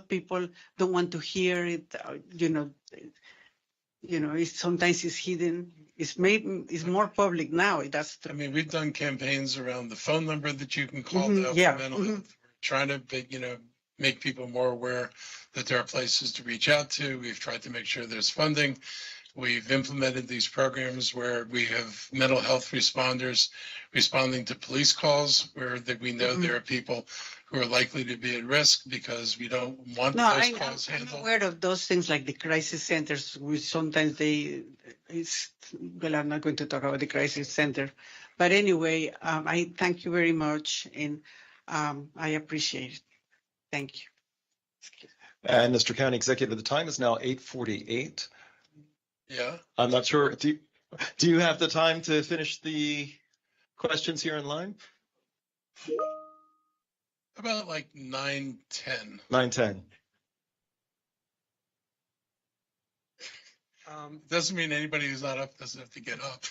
people don't want to hear it. Sometimes it's hidden. It's more public now. I mean, we've done campaigns around the phone number that you can call now for mental health. We're trying to, make people more aware that there are places to reach out to. We've tried to make sure there's funding. We've implemented these programs where we have mental health responders responding to police calls where we know there are people who are likely to be at risk because we don't want those calls handled. I'm aware of those things like the crisis centers, which sometimes I'm not going to talk about the crisis center. But anyway, I thank you very much, and I appreciate it. Thank you. And Mr. County Executive, the time is now 8:48. Yeah. I'm not sure. Do you have the time to finish the questions here in line? About like 9:10. 9:10. Doesn't mean anybody who's not up doesn't have to get up.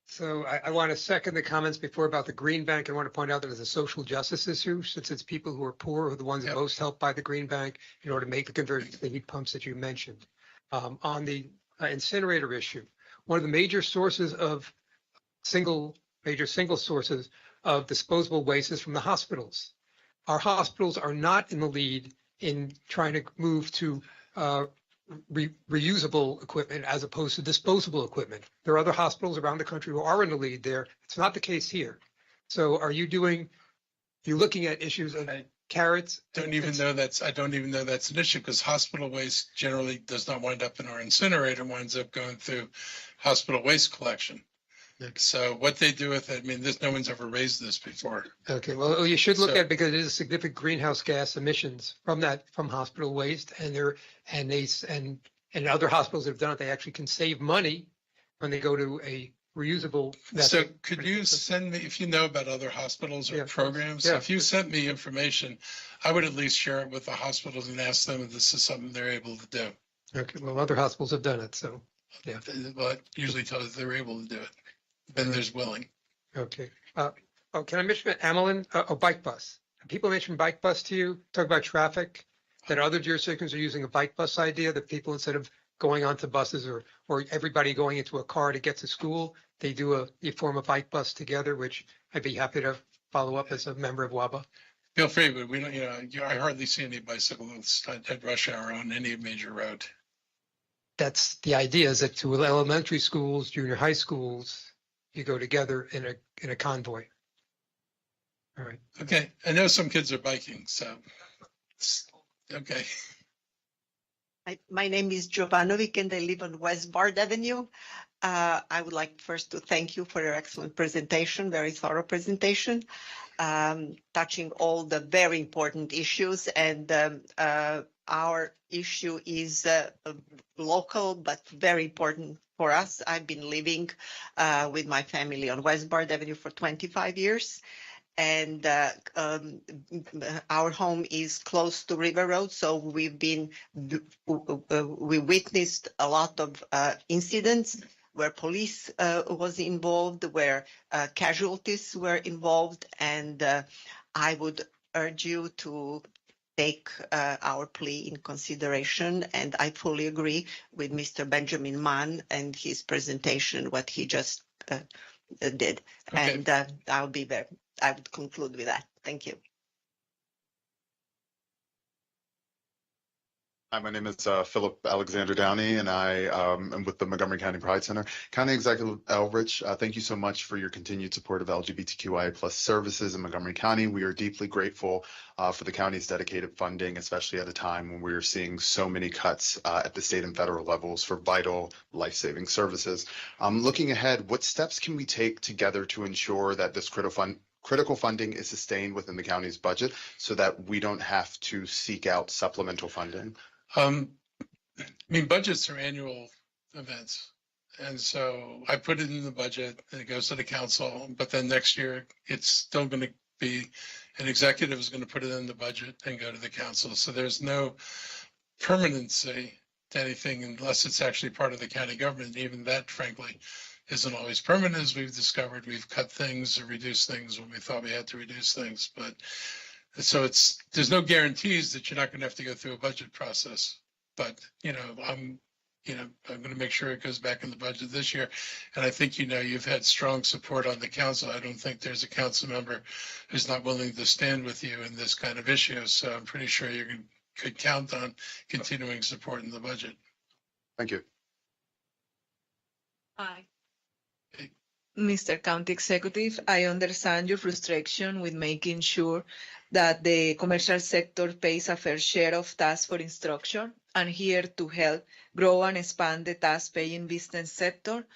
So I want to second the comments before about the Green Bank. I want to point out that it's a social justice issue, since it's people who are poor who are the ones most helped by the Green Bank in order to make the conversion to the heat pumps that you mentioned. On the incinerator issue, one of the major sources of single sources of disposable waste is from the hospitals. Our hospitals are not in the lead in trying to move to reusable equipment as opposed to disposable equipment. There are other hospitals around the country who are in the lead there. It's not the case here. So are you looking at issues of carrots? I don't even know that's an issue, because hospital waste generally does not wind up in our incinerator, winds up going through hospital waste collection. So what they do with it, no one's ever raised this before. Okay, well, you should look at it because it is a significant greenhouse gas emissions from hospital waste, and other hospitals that have done it, they actually can save money when they go to a reusable method. So could you send me, if you know about other hospitals or programs, if you sent me information, I would at least share it with the hospitals and ask them if this is something they're able to do. Okay, well, other hospitals have done it, so, yeah. Well, it usually tells us they're able to do it. Then there's willing. Okay. Can I mention Amelin, a bike bus? People mention bike bus to you, talk about traffic, that other jurisdictions are using a bike bus idea, that people, instead of going onto buses or everybody going into a car to get to school, they form a bike bus together, which I'd be happy to follow up as a member of WABA. Feel free, but we don't, I hardly see any bicyclists at rush hour on any major road. That's the idea, is that to elementary schools, junior high schools, you go together in a convoy. All right. Okay. I know some kids are biking, so okay. My name is Jovanovic and I live on West Bard Avenue. I would like first to thank you for your excellent presentation, very thorough presentation, touching all the very important issues. And our issue is local, but very important for us. I've been living with my family on West Bard Avenue for 25 years. And our home is close to River Road, so we witnessed a lot of incidents where police was involved, where casualties were involved, and I would urge you to take our plea in consideration. And I fully agree with Mr. Benjamin Mann and his presentation, what he just did. Okay. And I'll be there. I would conclude with that. Thank you. Hi, my name is Philip Alexander Downey, and I am with the Montgomery County Pride Center. County Executive Elrich, thank you so much for your continued support of LGBTQIA+ services in Montgomery County. We are deeply grateful for the county's dedicated funding, especially at a time when we're seeing so many cuts at the state and federal levels for vital life-saving services. Looking ahead, what steps can we take together to ensure that this critical funding is sustained within the county's budget so that we don't have to seek out supplemental funding? I mean, budgets are annual events. And so I put it in the budget and it goes to the council, but then next year it's still going to be, an executive is going to put it in the budget and go to the council. So there's no permanency to anything unless it's actually part of the county government. Even that, frankly, isn't always permanent. As we've discovered, we've cut things or reduced things when we thought we had to reduce things. But so there's no guarantees that you're not going to have to go through a budget process. But, I'm going to make sure it goes back in the budget this year. And I think, you've had strong support on the council. I don't think there's a council member who's not willing to stand with you in this kind of issue. So I'm pretty sure you could count on continuing support in the budget. Thank you. Hi. Mr. County Executive, I understand your frustration with making sure that the commercial sector pays a fair share of tax for instruction. I'm here to help grow and expand the tax-paying business sector.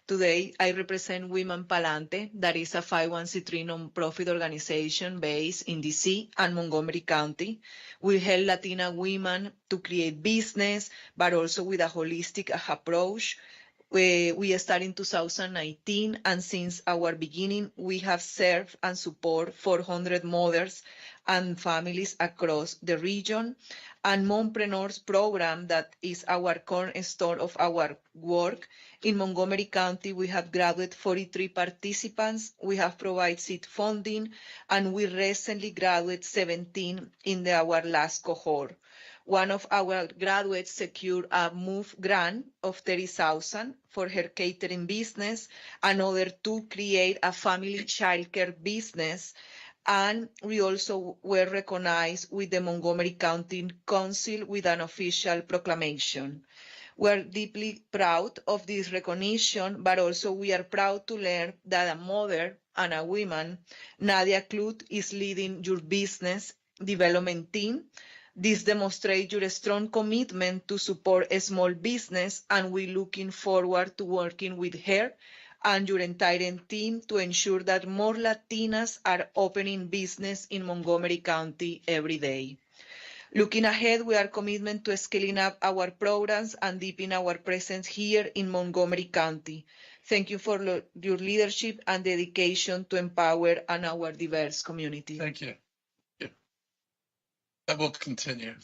Today, I represent Women Palante, that is a 501c3 nonprofit organization based in DC and Montgomery County. We help Latina women to create business, but also with a holistic approach. We started in 2019, and since our beginning, we have served and support 400 mothers and families across the region. And Mompreneurs program, that is our cornerstone of our work. In Montgomery County, we have graduated 43 participants. We have provided seed funding, and we recently graduated 17 in our last cohort. One of our graduates secured a MOVE grant of $30,000 for her catering business, another to create a family childcare business. And we also were recognized with the Montgomery County Council with an official proclamation. We're deeply proud of this recognition, but also we are proud to learn that a mother and a woman, Nadia Klut, is leading your business development team. This demonstrates your strong commitment to support a small business, and we're looking forward to working with her and your entire team to ensure that more Latinas are opening business in Montgomery County every day. Looking ahead, we are committed to scaling up our programs and deepening our presence here in Montgomery County. Thank you for your leadership and dedication to empower our diverse community. Thank you. That will continue.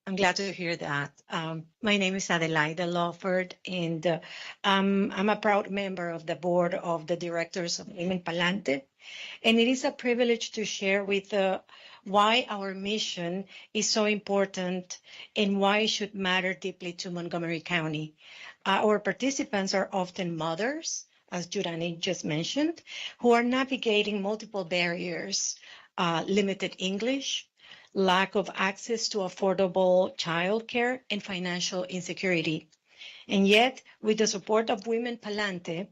I'm glad to hear that. My name is Adelaida Lawford, and I'm a proud member of the board of the directors of Women Palante. And it is a privilege to share with why our mission is so important and why it should matter deeply to Montgomery County. Our participants are often mothers, as Jurani just mentioned, who are navigating multiple barriers, limited English, lack of access to affordable childcare, and financial insecurity. And yet, with the support of Women Palante,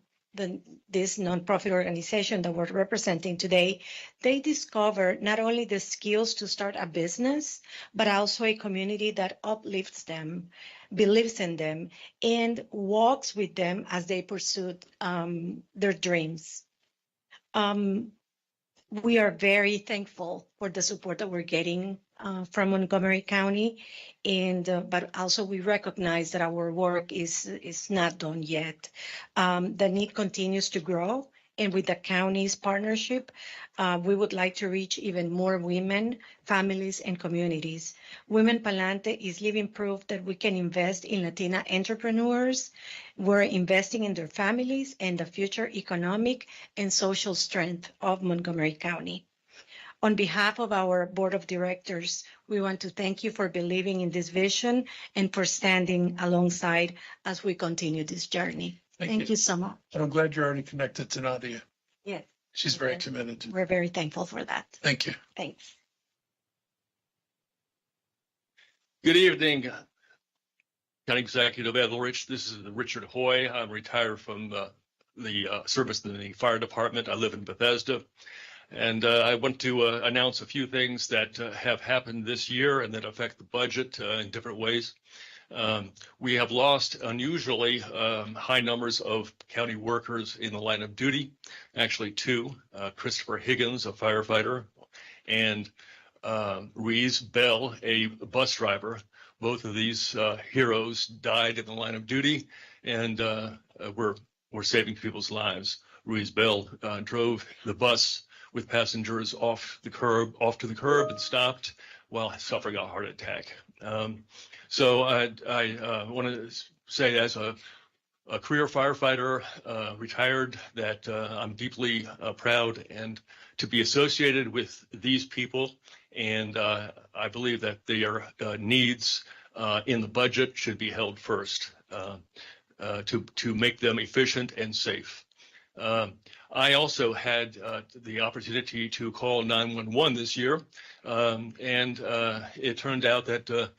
this nonprofit organization that we're representing today, they discover not only the skills to start a business, but also a community that uplifts them, believes in them, and walks with them as they pursue their dreams. We are very thankful for the support that we're getting from Montgomery County, and but also we recognize that our work is not done yet. The need continues to grow, And with the county's partnership, we would like to reach even more women, families, and communities. Women Palante is living proof that we can invest in Latina entrepreneurs. We're investing in their families and the future economic and social strength of Montgomery County. On behalf of our board of directors, we want to thank you for believing in this vision and for standing alongside as we continue this journey. Thank you so much. And I'm glad you're already connected to Nadia. Yes. She's very committed. We're very thankful for that. Thank you. Thanks. Good evening, County Executive Etheridge. This is Richard Hoy. I'm retired from the service in the fire department. I live in Bethesda. And I want to announce a few things that have happened this year and that affect the budget in different ways. We have lost unusually high numbers of county workers in the line of duty, actually two, Christopher Higgins, a firefighter, and Reese Bell, a bus driver. Both of these heroes died in the line of duty, and we're saving people's lives. Reese Bell drove the bus with passengers off to the curb and stopped while suffering a heart attack. So I want to say, as a career firefighter, retired, that I'm deeply proud and to be associated with these people. And I believe that their needs in the budget should be held first to make them efficient and safe. I also had the opportunity to call 911 this year, and it turned out that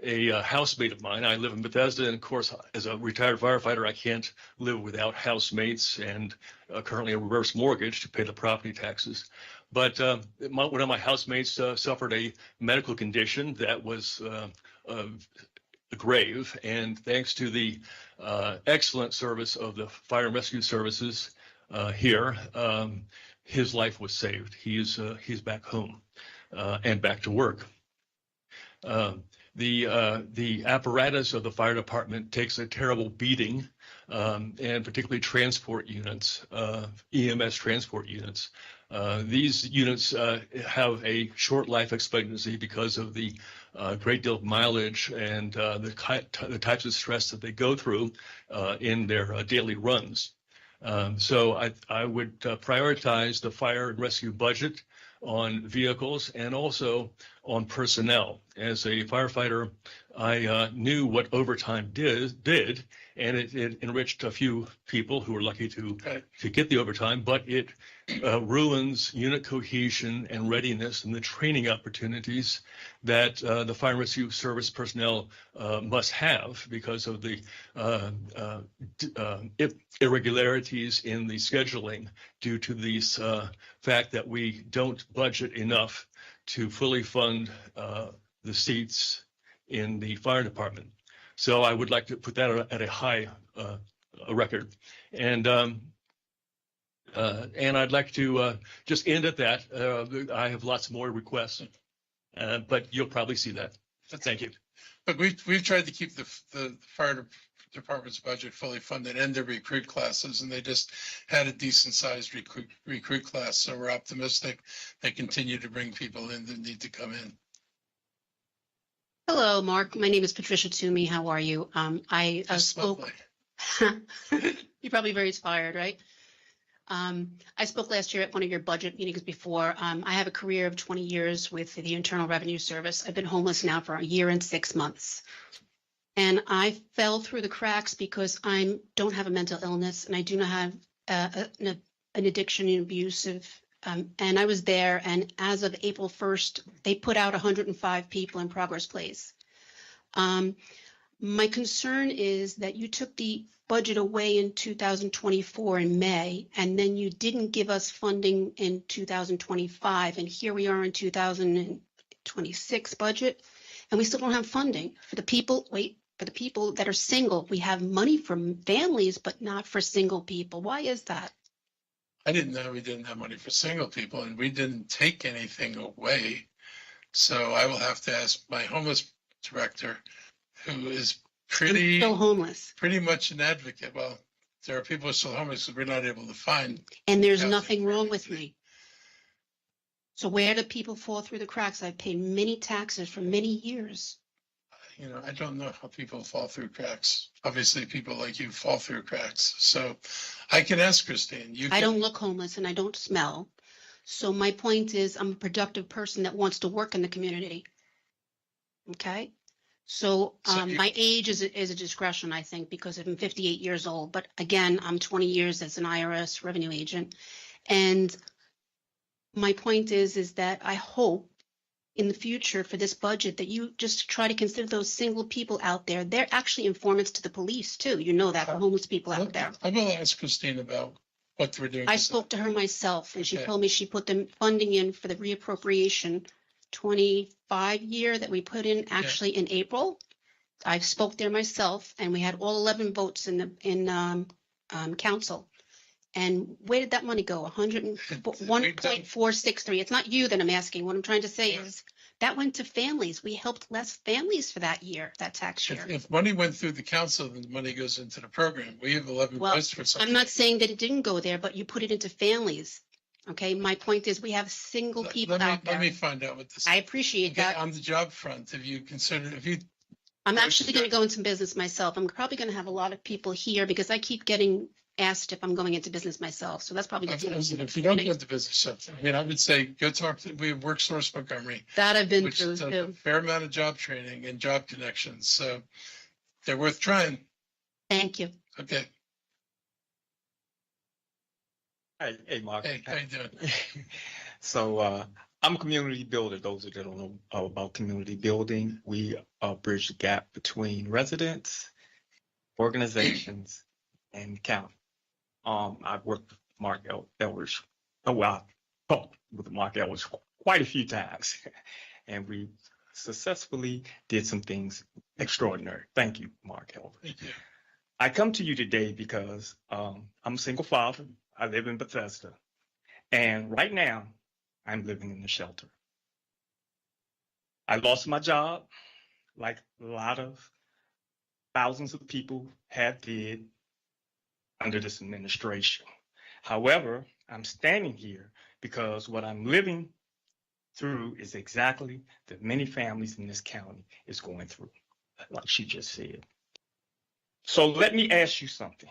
a housemate of mine, I live in Bethesda, and of course, as a retired firefighter, I can't live without housemates and currently a reverse mortgage to pay the property taxes. But one of my housemates suffered a medical condition that was grave, and thanks to the excellent service of the fire and rescue services here, his life was saved. He's back home and back to work. The apparatus of the fire department takes a terrible beating, and particularly transport units, EMS transport units. These units have a short life expectancy because of the great deal of mileage and the types of stress that they go through in their daily runs. So I would prioritize the fire and rescue budget on vehicles and also on personnel. As a firefighter, I knew what overtime did, and it enriched a few people who were lucky to get the overtime, but it ruins unit cohesion and readiness and the training opportunities that the fire and rescue service personnel must have because of the irregularities in the scheduling due to this fact that we don't budget enough to fully fund the seats in the fire department. So I would like to put that at a high record. And I'd like to just end at that. I have lots more requests, but you'll probably see that. Thank you. But we've tried to keep the fire department's budget fully funded and their recruit classes, and they just had a decent sized recruit class. So we're optimistic they continue to bring people in that need to come in. Hello, Mark. My name is Patricia Toomey. How are you? I spoke. You're probably very inspired, right? I spoke last year at one of your budget meetings before. I have a career of 20 years with the Internal Revenue Service. I've been homeless now for a year and 6 months. And I fell through the cracks because I don't have a mental illness and I do not have an addiction and abusive. And I was there, and as of April 1st, they put out 105 people in Progress Place. My concern is that you took the budget away in 2024 in May, and then you didn't give us funding in 2025. And here we are in 2026 budget, and we still don't have funding for the people. For the people that are single, we have money for families, but not for single people. Why is that? I didn't know we didn't have money for single people, and we didn't take anything away. So I will have to ask my homeless director, who is pretty still homeless, pretty much an advocate. Well, there are people still homeless that we're not able to find. And there's housing. nothing wrong with me. So where do people fall through the cracks? I've paid many taxes for many years. You know, I don't know how people fall through cracks. Obviously, people like you fall through cracks. So I can ask Christine. I don't look homeless and I don't smell. So my point is, I'm a productive person that wants to work in the community. Okay? So my age is a discretion, I think, because I'm 58 years old. But again, I'm 20 years as an IRS revenue agent. And my point is that I hope in the future for this budget that you just try to consider those single people out there. They're actually informants to the police too. You know that, the homeless people out there. I will ask Christine about what we're doing. I spoke to her myself and she told me she put the funding in for the reappropriation 25 year that we put in actually in April. I spoke there myself and we had all 11 votes in council. And where did that money go? 1.463. It's not you that I'm asking. What I'm trying to say is that went to families. We helped less families for that year, that tax year. If money went through the council, then the money goes into the program. We have 11 votes for something. I'm not saying that it didn't go there, but you put it into families. Okay, my point is we have single people out there. Let me find out what this. I appreciate that. On the job front, have you considered, I'm actually going to go into business myself. I'm probably going to have a lot of people here because I keep getting asked if I'm going into business myself. So that's probably. If you don't go into business, I mean, I would say go talk to, we have WorkSource Montgomery. That I've been which through does too. a fair amount of job training and job connections. So they're worth trying. Thank you. Okay. Hey, Mark. Hey, how you doing? So I'm a community builder. Those that don't know about community building, we bridge the gap between residents, organizations, and county. I've worked with Mark Elrich. I've talked with Mark Elrich quite a few times, and we successfully did some things extraordinary. Thank you, Mark Elrich. Thank you. I come to you today because I'm a single father. I live in Bethesda, and right now I'm living in a shelter. I lost my job, like a lot of thousands of people have did under this administration. However, I'm standing here because what I'm living through is exactly that many families in this county is going through, like she just said. So let me ask you something.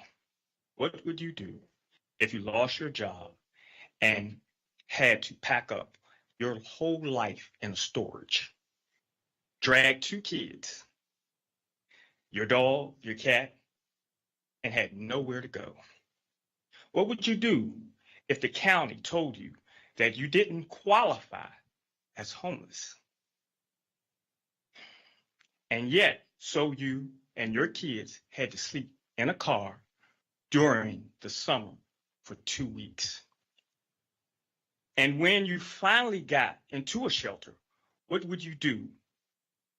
What would you do if you lost your job and had to pack up your whole life in storage, drag 2 kids, your dog, your cat, and had nowhere to go? What would you do if the county told you that you didn't qualify as homeless? And yet, so you and your kids had to sleep in a car during the summer for 2 weeks. And when you finally got into a shelter, what would you do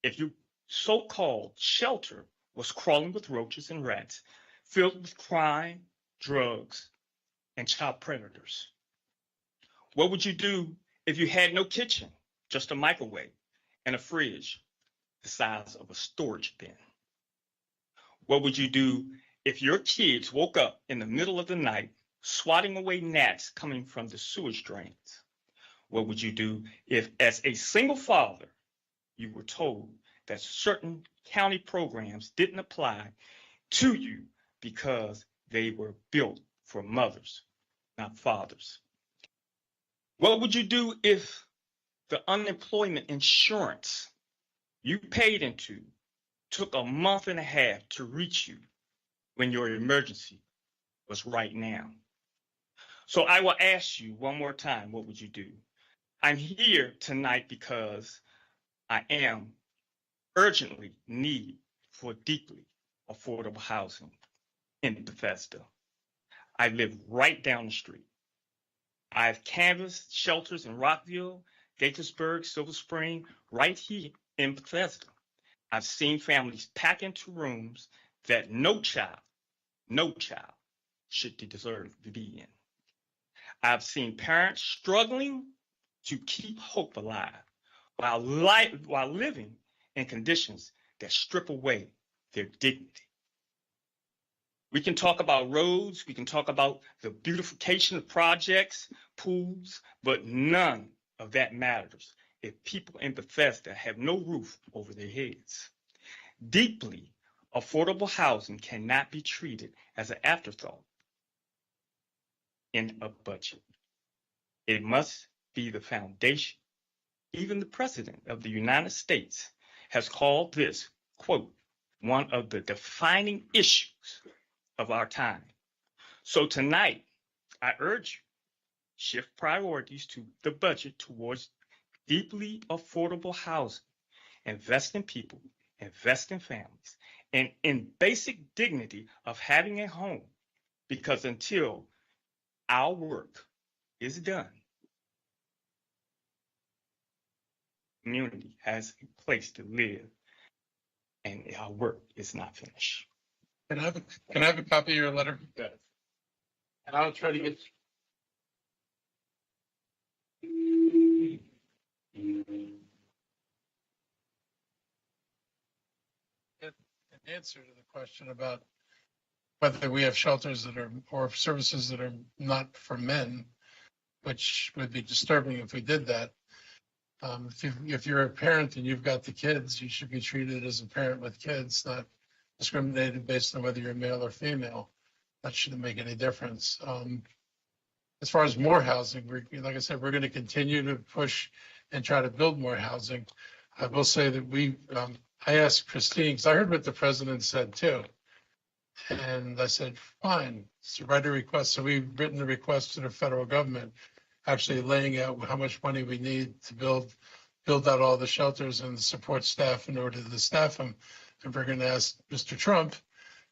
if your so-called shelter was crawling with roaches and rats, filled with crime, drugs, and child predators? What would you do if you had no kitchen, just a microwave and a fridge the size of a storage bin? What would you do if your kids woke up in the middle of the night swatting away gnats coming from the sewage drains? What would you do if, as a single father, you were told that certain county programs didn't apply to you because they were built for mothers, not fathers? What would you do if the unemployment insurance you paid into took a month and a half to reach you when your emergency was right now? So I will ask you one more time, what would you do? I'm here tonight because I am urgently need for deeply affordable housing in Bethesda. I live right down the street. I've canvassed shelters in Rockville, Gaithersburg, Silver Spring, right here in Bethesda. I've seen families pack into rooms that no child should deserve to be in. I've seen parents struggling to keep hope alive while living in conditions that strip away their dignity. We can talk about roads, we can talk about the beautification of projects, pools, but none of that matters if people in Bethesda have no roof over their heads. Deeply affordable housing cannot be treated as an afterthought in a budget. It must be the foundation. Even the President of the United States has called this, quote, one of the defining issues of our time. So tonight, I urge you, shift priorities to the budget towards deeply affordable housing, invest in people, invest in families, and in basic dignity of having a home, because until our work is done, community has a place to live, and our work is not finished. Can I have a copy of your letter? Yes. And I'll try to get. An answer to the question about whether we have shelters that are, or services that are not for men, which would be disturbing if we did that. If you're a parent and you've got the kids, you should be treated as a parent with kids, not discriminated based on whether you're male or female. That shouldn't make any difference. As far as more housing, like I said, we're going to continue to push and try to build more housing. I will say that I asked Christine, because I heard what the president said too. And I said, fine, so write a request. So we've written a request to the federal government, actually laying out how much money we need to build out all the shelters and the support staff in order to staff them. And we're going to ask Mr. Trump,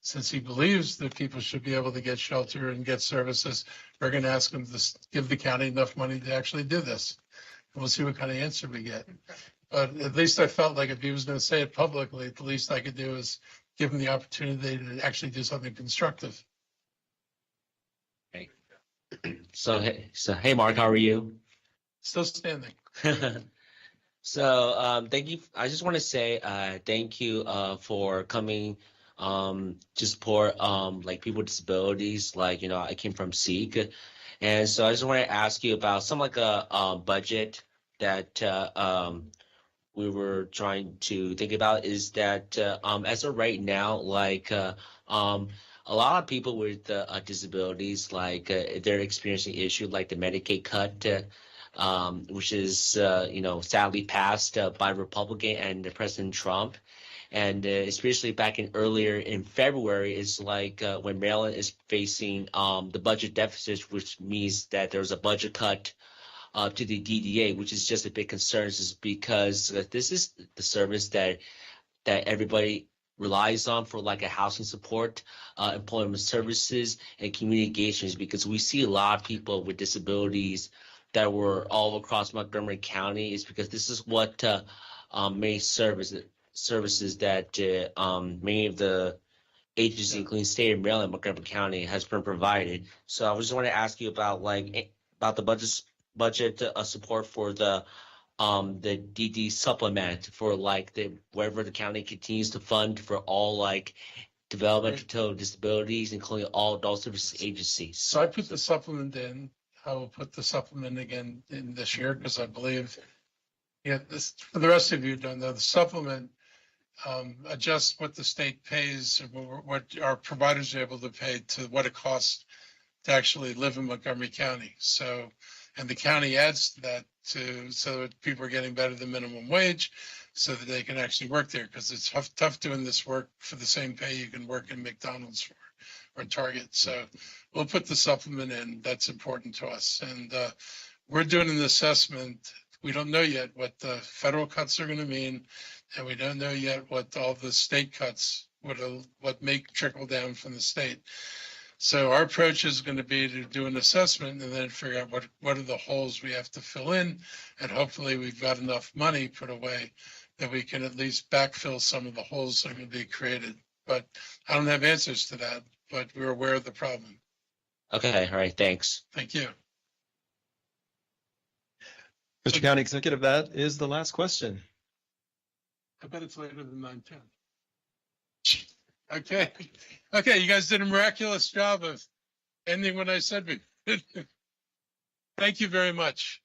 since he believes that people should be able to get shelter and get services, we're going to ask him to give the county enough money to actually do this. And we'll see what kind of answer we get. But at least I felt like if he was going to say it publicly, the least I could do is give him the opportunity to actually do something constructive. Okay. So hey, Mark, how are you? Still standing. So thank you. I just want to say thank you for coming to support like people with disabilities. Like, I came from Sikh, and so I just want to ask you about some like a budget that we were trying to think about is that as of right now, like a lot of people with disabilities, like they're experiencing issues like the Medicaid cut, which is sadly passed by Republican and President Trump. And especially back earlier in February, it's like when Maryland is facing the budget deficit, which means that there's a budget cut to the DDA, which is just a big concern, is because this is the service that everybody relies on for like a housing support, employment services, and community engagements, because we see a lot of people with disabilities that were all across Montgomery County. Is because this is what many services that many of the agencies, including state of Maryland, Montgomery County, has been provided. So I just want to ask you about the budget support for the DD supplement for like wherever the county continues to fund for all like developmental disabilities, including all adult services agencies. So I put the supplement in. I will put the supplement again in this year because I believe, this for the rest of you don't know, the supplement adjusts what the state pays or what our providers are able to pay to what it costs to actually live in Montgomery County. So, and the county adds to that so that people are getting better than minimum wage so that they can actually work there, because it's tough doing this work for the same pay you can work in McDonald's or Target. So we'll put the supplement in. That's important to us. And we're doing an assessment. We don't know yet what the federal cuts are going to mean, and we don't know yet what all the state cuts, what may trickle down from the state. So our approach is going to be to do an assessment and then figure out what are the holes we have to fill in. And hopefully we've got enough money put away that we can at least backfill some of the holes that are going to be created. But I don't have answers to that, but we're aware of the problem. Okay, all right, thanks. Thank you. Mr. County Executive, that is the last question. I bet it's later than 9:10. Okay. Okay, you guys did a miraculous job of ending what I said. Thank you very much.